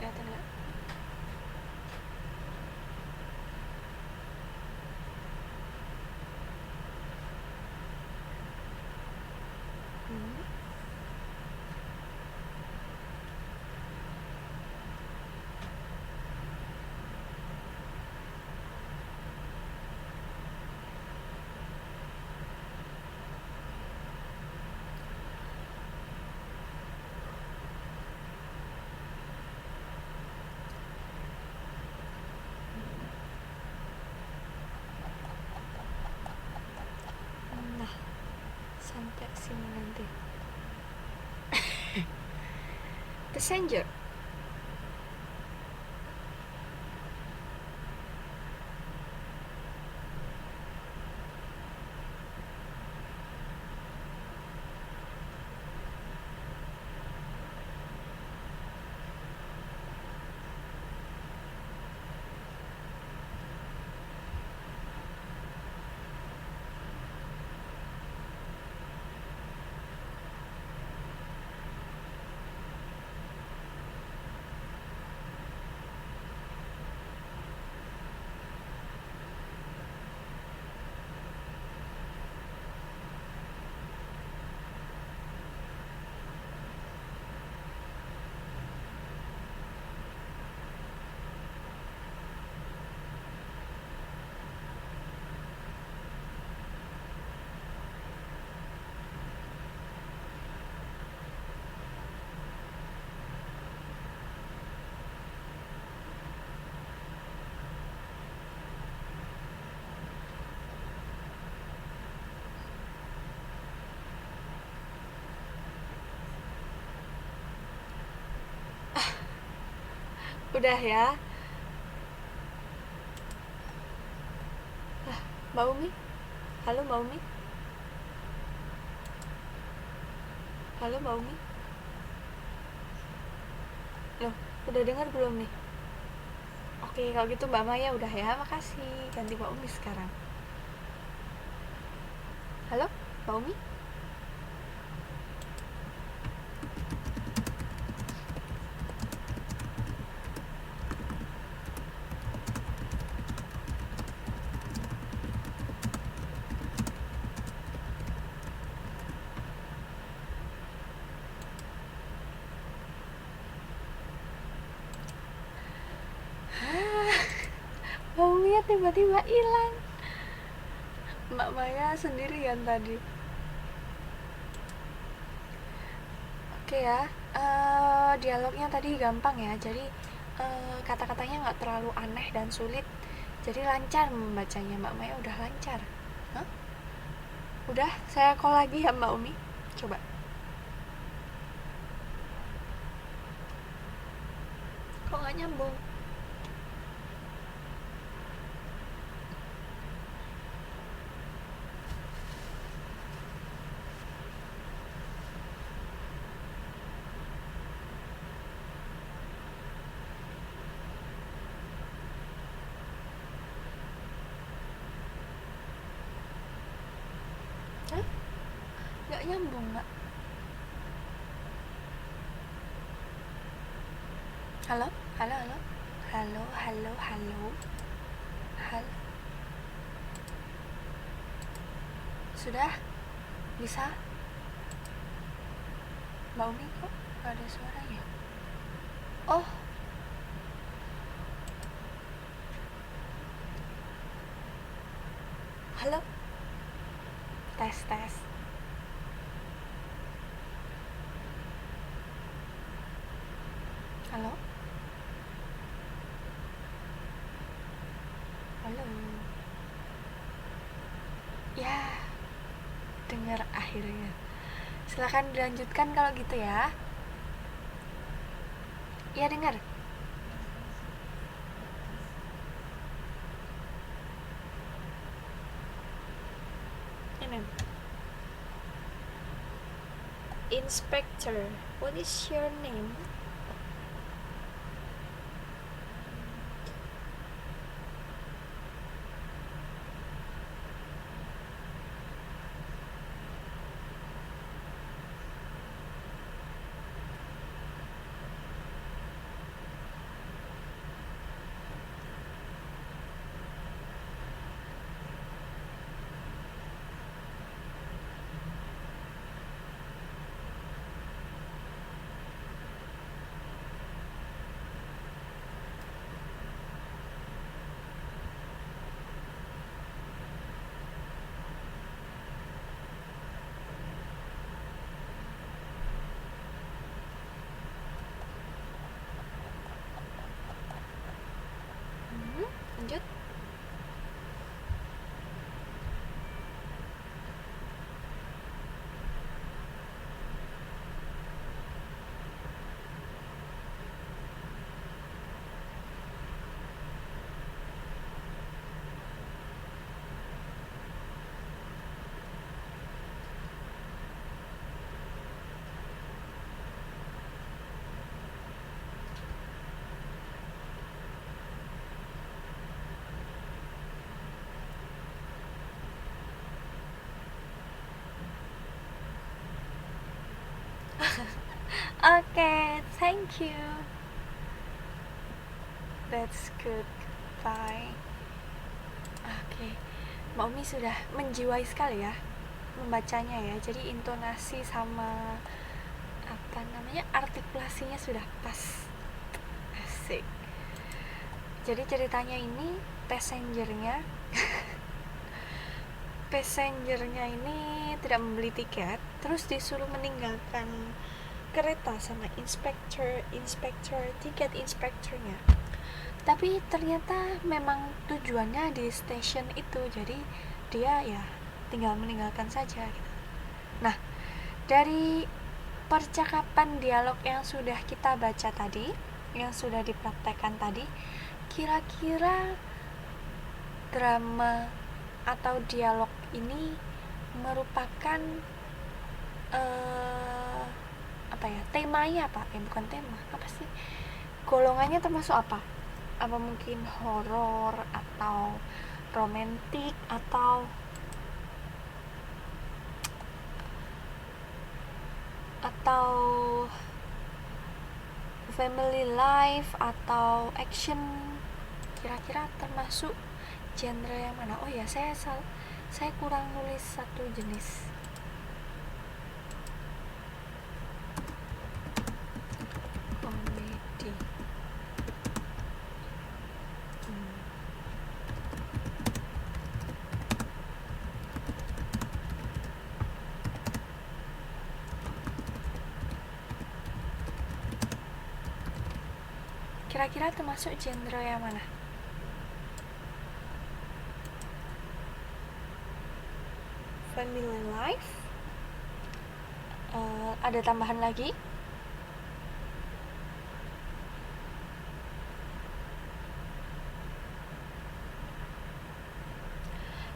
Speaker 1: Kelihatan nggak? Nah, sampai sini nanti. Passenger. Udah ya. Mbak Umi? Halo Mbak Umi? Halo Mbak Umi? Loh, udah dengar belum nih? Oke, kalau gitu Mbak Maya udah ya, makasih. Ganti Mbak Umi sekarang. Halo, Mbak Umi? Mbak Umi ya tiba-tiba hilang. Mbak Maya sendirian tadi. Oke ya, dialognya tadi gampang ya, jadi kata-katanya nggak terlalu aneh dan sulit, jadi lancar membacanya. Mbak Maya udah lancar. Hah? Udah, saya call lagi ya Mbak Umi. Coba. Kok nggak nyambung? Hah? Nggak nyambung nggak? Halo? Halo, halo? Halo, halo, halo? Halo? Sudah? Bisa? Mbak Umi kok nggak ada suaranya? Oh, halo? Tes, tes. Halo? Halo? Ya, dengar akhirnya. Silakan dilanjutkan kalau gitu ya. Iya, dengar. Ini. Inspector, what is your name? Lanjut. Okay, thank you. That's good. Bye. Oke, Mbak Umi sudah menjiwai sekali ya membacanya ya. Jadi intonasi sama apa namanya artikulasinya sudah pas. Asik. Jadi ceritanya ini passengernya ini tidak membeli tiket, terus disuruh meninggalkan kereta sama inspektur tiket inspekturnya. Tapi ternyata memang tujuannya di stasiun itu, jadi dia ya tinggal meninggalkan saja gitu. Nah, dari percakapan dialog yang sudah kita baca tadi, yang sudah dipraktekkan tadi, kira-kira drama atau dialog ini merupakan apa ya, temanya apa? Bukan tema, apa sih? Golongannya termasuk apa? Apa mungkin horor atau romantik atau family life atau action? Kira-kira termasuk genre yang mana? Oh ya, saya kurang nulis satu jenis. Komedi. Kira-kira termasuk genre yang mana? Family life. Ada tambahan lagi?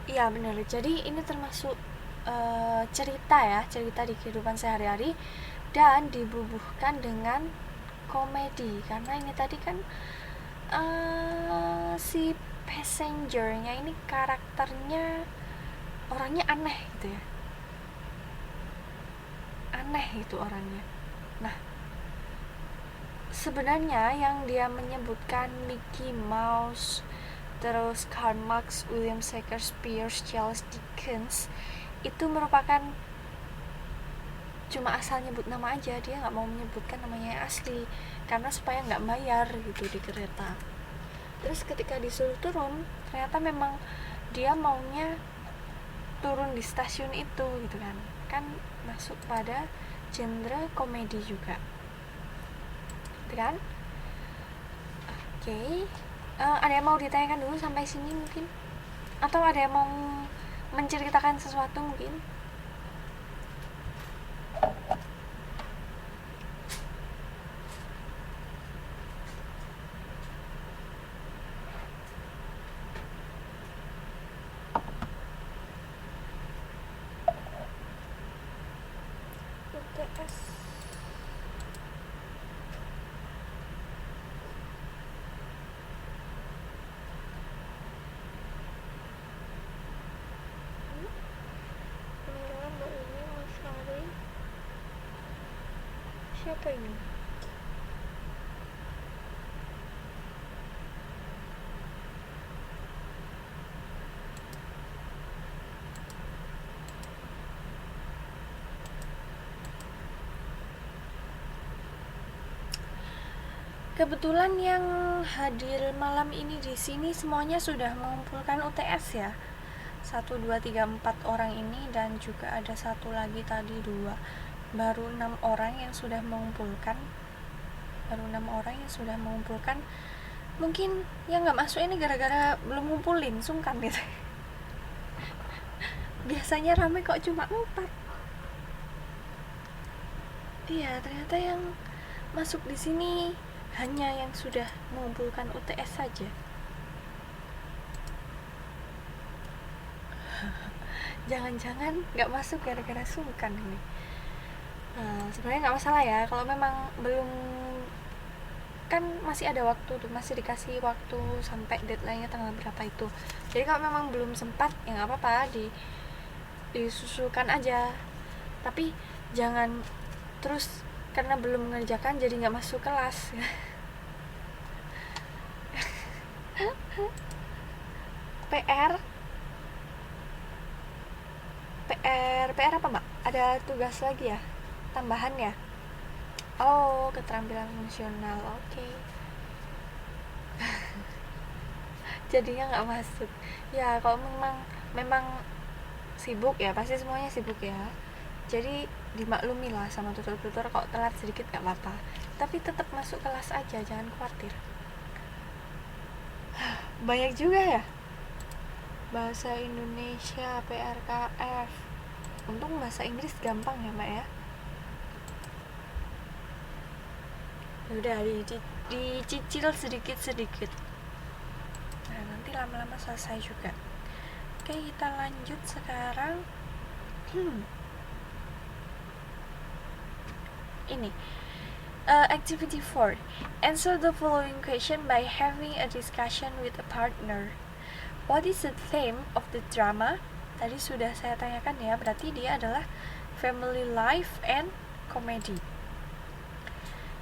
Speaker 1: Iya benar. Jadi ini termasuk cerita di kehidupan sehari-hari dan dibubuhkan dengan komedi, karena ini tadi kan si passengernya ini karakternya orangnya aneh gitu ya, aneh itu orangnya. Nah, sebenarnya yang dia menyebutkan Mickey Mouse, terus Karl Marx, William Shakespeare, Charles Dickens itu merupakan cuma asal nyebut nama aja, dia nggak mau menyebutkan namanya yang asli karena supaya nggak bayar gitu di kereta. Terus ketika disuruh turun, ternyata memang dia maunya turun di stasiun itu gitu kan masuk pada genre komedi juga gitu kan. Oke. Ada yang mau ditanyakan dulu sampai sini mungkin, atau ada yang mau menceritakan sesuatu mungkin? UTS peninggalan Mbak Umi Mas Hari. Siapa ini? Kebetulan yang hadir malam ini di sini semuanya sudah mengumpulkan UTS ya. 1, 2, 3, 4 orang ini, dan juga ada satu lagi tadi 2. Baru 6 orang yang sudah mengumpulkan. Mungkin yang gak masuk ini gara-gara belum ngumpulin, sungkan gitu. Biasanya rame kok cuma 4. Iya, ternyata yang masuk di sini hanya yang sudah mengumpulkan UTS saja. Jangan-jangan nggak masuk gara-gara sungkan ini. Sebenarnya nggak masalah ya, kalau memang belum, kan masih ada waktu tuh, masih dikasih waktu sampai deadline-nya tanggal berapa itu. Jadi kalau memang belum sempat ya nggak apa-apa, disusulkan aja. Tapi jangan terus karena belum mengerjakan jadi nggak masuk kelas. PR apa Mbak? Ada tugas lagi ya? Tambahan ya? Oh, keterampilan fungsional. Oke. Jadinya nggak masuk. Ya, kalau memang sibuk ya, pasti semuanya sibuk ya. Jadi dimaklumi lah sama tutor-tutor, kalau telat sedikit nggak apa-apa. Tapi tetap masuk kelas aja, jangan khawatir. Banyak juga ya. Bahasa Indonesia, PRKF. Untung bahasa Inggris gampang ya Mbak ya. Udah dicicil sedikit-sedikit. Nah, nanti lama-lama selesai juga. Oke, kita lanjut sekarang. Ini activity 4. Answer the following question by having a discussion with a partner. What is the theme of the drama? Tadi sudah saya tanyakan ya, berarti dia adalah family life and comedy.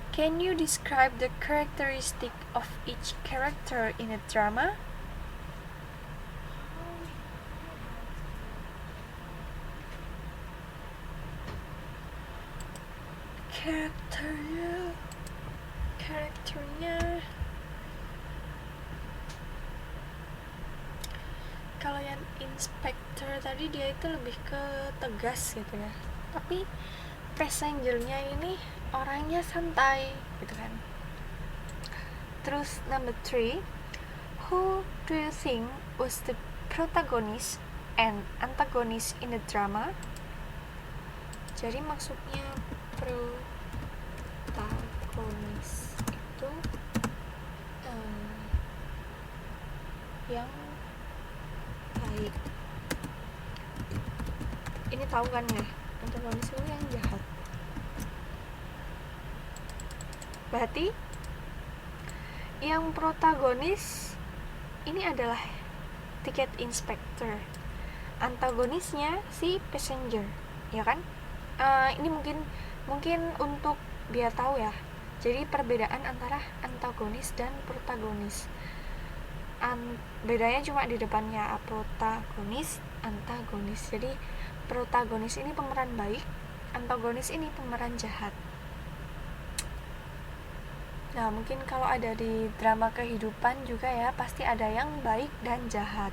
Speaker 1: Can you describe the characteristic of each character in a drama? Karakternya kalau yang inspector tadi dia itu lebih ke tegas gitu ya, tapi passengernya ini orangnya santai gitu kan. Terus number 3, who do you think was the protagonist and antagonist in the drama? Jadi maksudnya protagonis itu yang baik. Ini tahu kan ya, antagonis itu yang jahat. Berarti yang protagonis ini adalah ticket inspector, antagonisnya si passenger, ya kan? Ini mungkin untuk biar tahu ya. Jadi perbedaan antara antagonis dan protagonis. Bedanya cuma di depannya, protagonis, antagonis. Jadi protagonis ini pemeran baik, antagonis ini pemeran jahat. Nah, mungkin kalau ada di drama kehidupan juga ya, pasti ada yang baik dan jahat.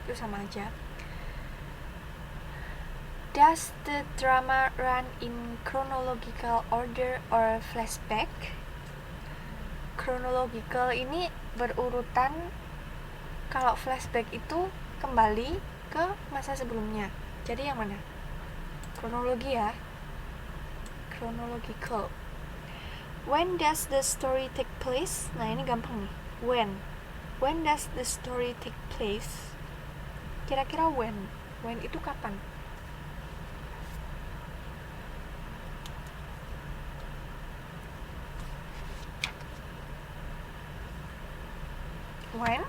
Speaker 1: Itu sama aja. Does the drama run in chronological order or flashback? Chronological ini berurutan, kalau flashback itu kembali ke masa sebelumnya. Jadi yang mana? Kronologi ya. Chronological. When does the story take place? Nah, ini gampang nih. When does the story take place? Kira-kira when? When itu kapan? When?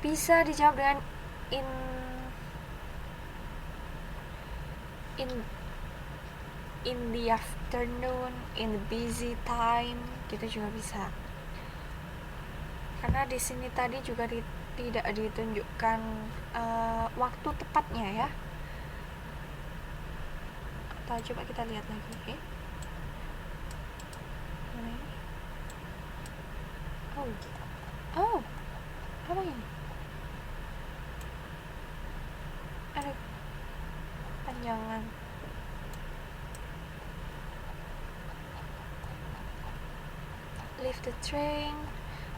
Speaker 1: Bisa dijawab dengan in the afternoon, in the busy time, gitu juga bisa. Karena di sini tadi juga tidak ditunjukkan waktu tepatnya ya. Atau coba kita lihat lagi, oke? Mana ini? Oh, apa ini? Ada panjangan. Leave the train.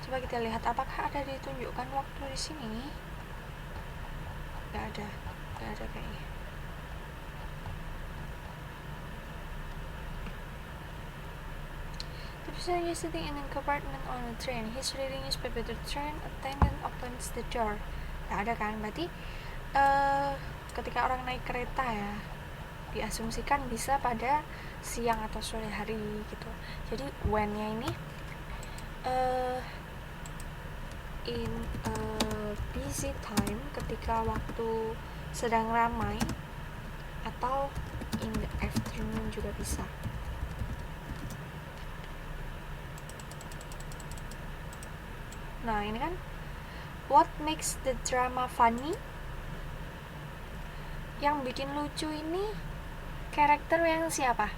Speaker 1: Coba kita lihat apakah ada ditunjukkan waktu di sini. Gak ada kayaknya. The passenger is sitting in a compartment on a train. He's reading newspaper. The train attendant opens the door. Gak ada kan? Berarti ketika orang naik kereta ya, diasumsikan bisa pada siang atau sore hari gitu. Jadi when-nya ini in a busy time, ketika waktu sedang ramai, atau in the afternoon juga bisa. Nah, ini kan what makes the drama funny? Yang bikin lucu ini karakter yang siapa?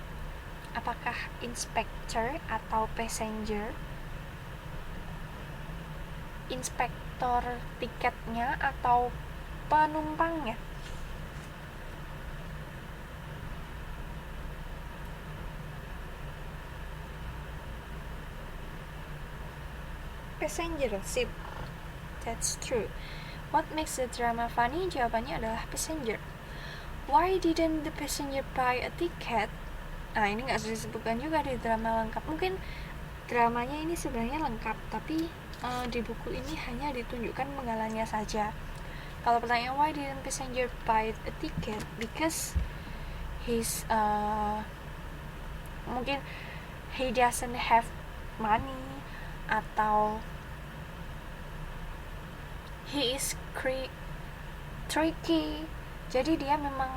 Speaker 1: Apakah inspector atau passenger? Inspektor tiketnya atau penumpangnya? Passenger, sip. That's true. What makes the drama funny? Jawabannya adalah passenger. Why didn't the passenger buy a ticket? Nah, ini nggak disebutkan juga di drama lengkap. Mungkin dramanya ini sebenarnya lengkap, tapi di buku ini hanya ditunjukkan penggalannya saja. Kalau pertanyaan why didn't passenger buy a ticket, because he's mungkin he doesn't have money, atau he is tricky, jadi dia memang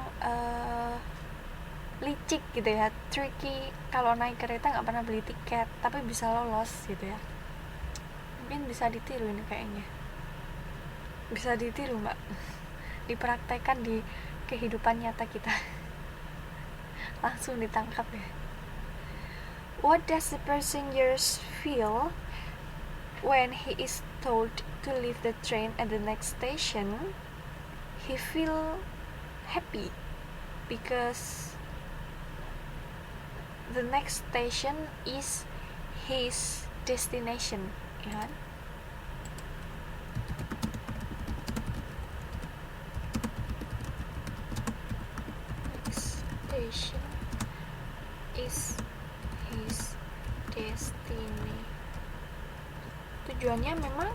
Speaker 1: licik gitu ya, tricky. Kalau naik kereta nggak pernah beli tiket tapi bisa lolos gitu ya. Mungkin bisa ditiru ini kayaknya, bisa ditiru mbak, dipraktekkan di kehidupan nyata kita. Langsung ditangkap ya. What does the passengers feel when he is told to leave the train at the next station? He feel happy because the next station is his destination, ya kan? Next station is his destiny. Tujuannya memang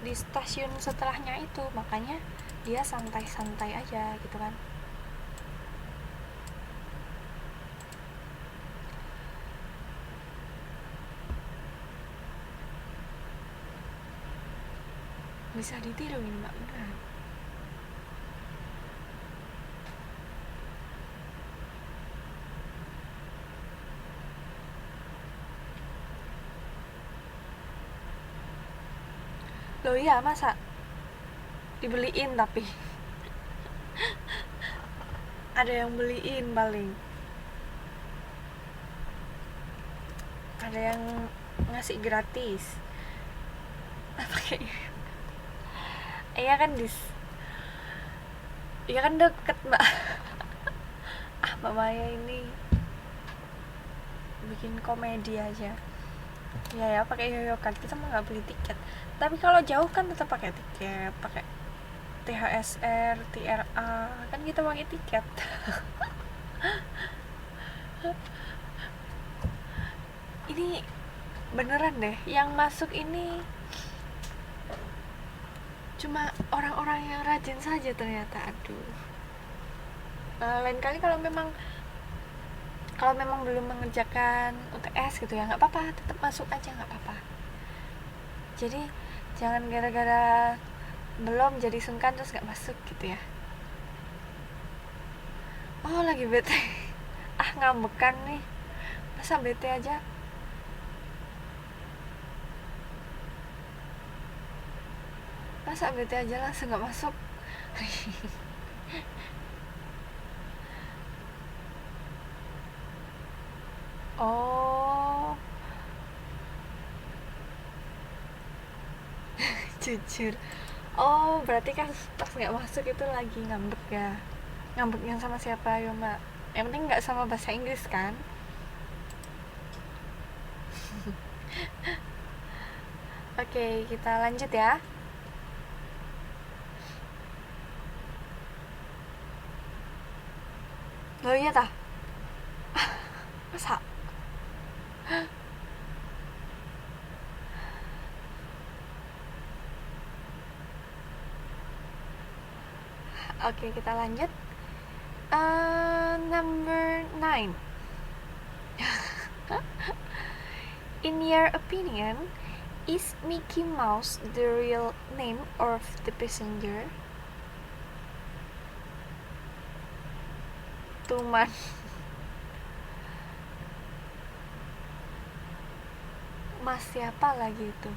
Speaker 1: di stasiun setelahnya itu, makanya dia santai-santai aja gitu kan. Bisa ditiru ini mbak, beneran. Loh iya, masa dibeliin tapi ada yang beliin paling, ada yang ngasih gratis apa kayak iya kan iya kan deket mbak. Mbak Maya ini bikin komedi aja ya pakai yoyokan, kita mah nggak beli tiket. Tapi kalau jauh kan tetap pakai tiket, pakai THSR, TRA, kan kita pakai tiket. Ini beneran deh, yang masuk ini cuma orang-orang yang rajin saja ternyata. Aduh. Lain kali kalau memang belum mengerjakan UTS gitu ya, nggak apa-apa, tetap masuk aja, nggak apa-apa. Jadi jangan gara-gara belum jadi sungkan terus nggak masuk gitu ya. Oh lagi bete. Ngambekan nih, masa bete aja. Masa bete aja langsung nggak masuk. Oh jujur. Oh berarti kan pas nggak masuk itu lagi ngambek ya. Ngambeknya sama siapa ya mbak? Yang penting nggak sama bahasa Inggris kan. Oke, kita lanjut ya. Loh iya tah? Masa? Oke, kita lanjut. Number 9. In your opinion, is Mickey Mouse the real name of the passenger? Tuman. Mas siapa lagi itu?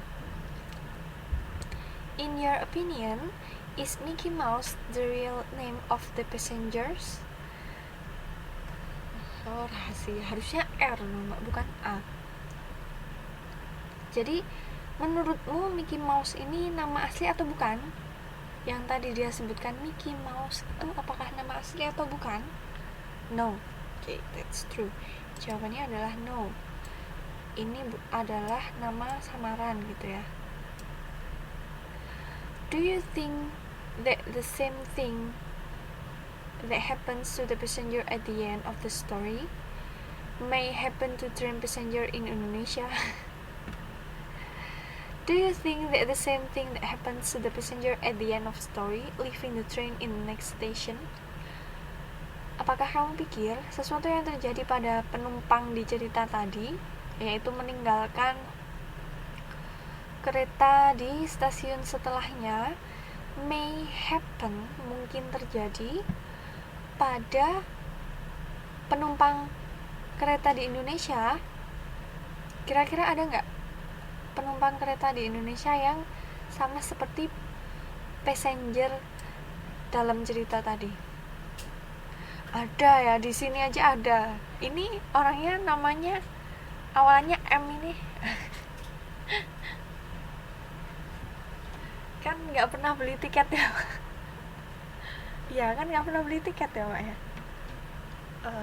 Speaker 1: In your opinion, is Mickey Mouse the real name of the passengers? Oh rahasia, harusnya R mbak, bukan A. Jadi menurutmu Mickey Mouse ini nama asli atau bukan? Yang tadi dia sebutkan Mickey Mouse itu apakah nama asli atau bukan? No. Okay, that's true. Jawabannya adalah no. Ini adalah nama samaran gitu ya. Do you think that the same thing that happens to the passenger at the end of the story may happen to train passenger in Indonesia? Do you think that the same thing that happens to the passenger at the end of story, leaving the train in the next station? Apakah kamu pikir sesuatu yang terjadi pada penumpang di cerita tadi, yaitu meninggalkan kereta di stasiun setelahnya, may happen, mungkin terjadi pada penumpang kereta di Indonesia? Kira-kira ada nggak penumpang kereta di Indonesia yang sama seperti passenger dalam cerita tadi? Ada ya, di sini aja ada. Ini orangnya namanya awalnya M ini. Kan nggak pernah beli tiket ya. Iya kan nggak pernah beli tiket ya Mak ya.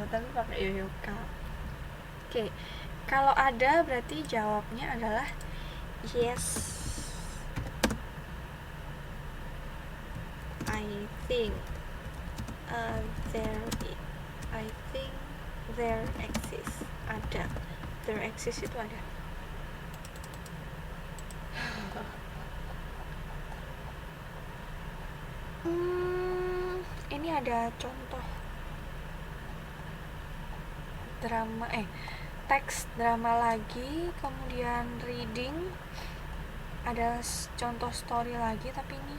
Speaker 1: Tapi pakai Yoyoka. Oke, kalau ada berarti jawabnya adalah yes. I think there exists. Ada. There exists itu ada. Ini ada contoh drama teks drama lagi, kemudian reading, ada contoh story lagi, tapi ini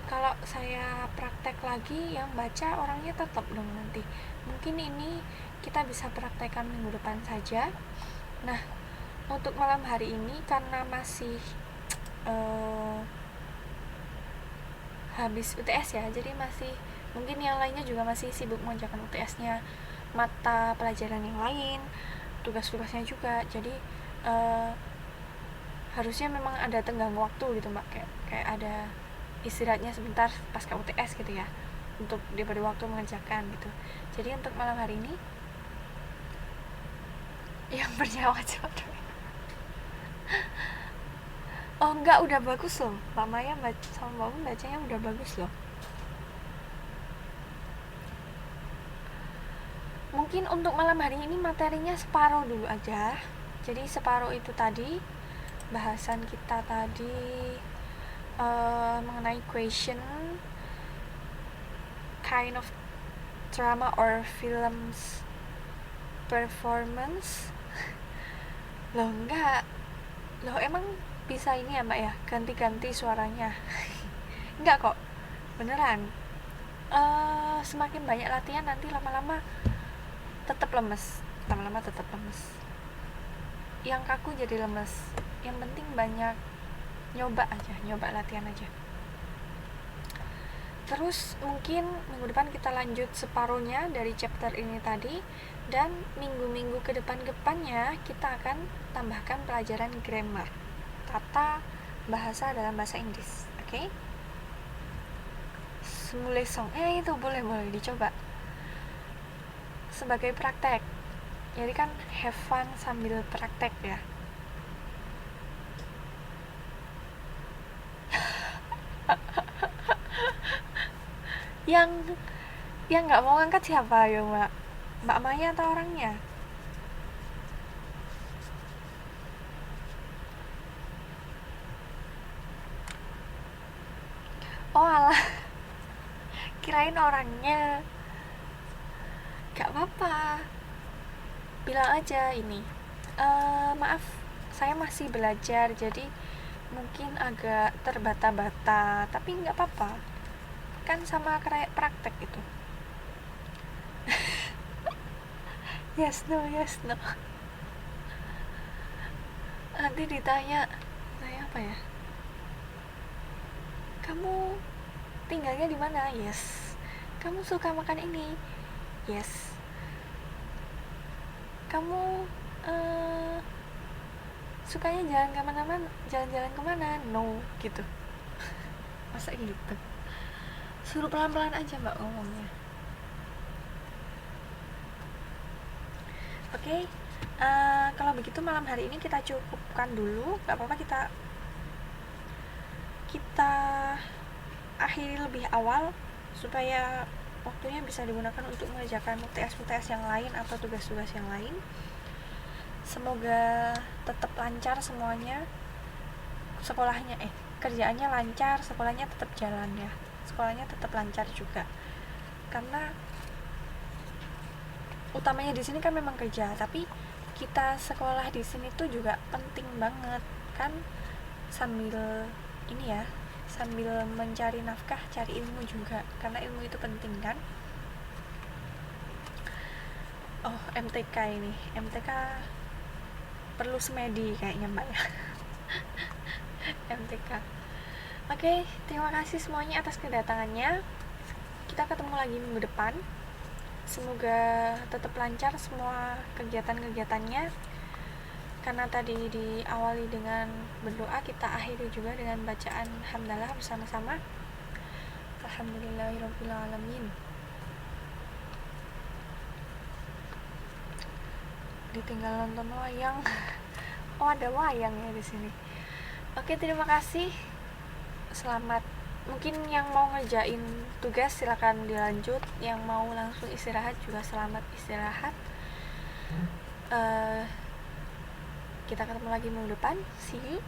Speaker 1: kalau saya praktek lagi yang baca orangnya tetap dong nanti. Mungkin ini kita bisa praktekkan minggu depan saja. Nah, untuk malam hari ini karena masih habis UTS ya, jadi masih mungkin yang lainnya juga masih sibuk mengerjakan UTS-nya, mata pelajaran yang lain, tugas-tugasnya juga. Jadi harusnya memang ada tenggang waktu gitu Mbak, kayak ada istirahatnya sebentar pasca UTS gitu ya, untuk diberi waktu mengerjakan gitu. Jadi untuk malam hari ini yang bernyawa cepat. Oh enggak, udah bagus loh Mbak Maya sama Mbak Mun bacanya udah bagus loh. Mungkin untuk malam hari ini materinya separuh dulu aja. Jadi separuh itu tadi bahasan kita tadi mengenai question kind of drama or films performance. Loh enggak, loh emang bisa ini ya Mbak ya, ganti-ganti suaranya. Enggak kok, beneran. Semakin banyak latihan nanti lama-lama tetap lemes. Yang kaku jadi lemes. Yang penting banyak nyoba latihan aja. Terus mungkin minggu depan kita lanjut separuhnya dari chapter ini tadi, dan minggu-minggu ke depannya kita akan tambahkan pelajaran grammar, tata bahasa dalam bahasa Inggris. Oke? Simulation itu boleh dicoba sebagai praktek. Jadi kan have fun sambil praktek ya. yang nggak mau ngangkat siapa ya Mbak Maya atau orangnya? Oh alah, kirain orangnya. Gak apa-apa, bilang aja ini maaf saya masih belajar jadi mungkin agak terbata-bata, tapi gak apa-apa kan, sama kayak praktek itu. yes no nanti ditanya apa ya, kamu tinggalnya di mana? Yes. Kamu suka makan ini? Yes. Kamu sukanya jalan-jalan kemana? No, gitu. Masa gitu? Suruh pelan-pelan aja Mbak ngomongnya. Oke. Kalau begitu malam hari ini kita cukupkan dulu. Gak apa-apa kita akhiri lebih awal supaya waktunya bisa digunakan untuk mengerjakan UTS yang lain atau tugas-tugas yang lain. Semoga tetap lancar semuanya. sekolahnya kerjaannya lancar, sekolahnya tetap jalan ya, sekolahnya tetap lancar juga, karena utamanya di sini kan memang kerja, tapi kita sekolah di sini tuh juga penting banget kan, sambil ini ya, sambil mencari nafkah, cari ilmu juga, karena ilmu itu penting kan. Oh, MTK ini, MTK perlu semedi kayaknya mbak ya. MTK. Oke, terima kasih semuanya atas kedatangannya. Kita ketemu lagi minggu depan. Semoga tetap lancar semua kegiatan-kegiatannya. Karena tadi diawali dengan berdoa, kita akhiri juga dengan bacaan hamdalah bersama-sama. Alhamdulillahirabbil alamin. Ditinggal nonton wayang. Oh, ada wayang ya di sini. Oke, terima kasih. Selamat. Mungkin yang mau ngerjain tugas silakan dilanjut, yang mau langsung istirahat juga selamat istirahat. Kita ketemu lagi minggu depan. See you.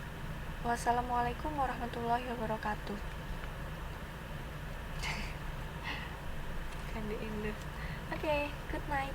Speaker 1: Wassalamualaikum warahmatullahi wabarakatuh. Kan di Indo. Oke, good night.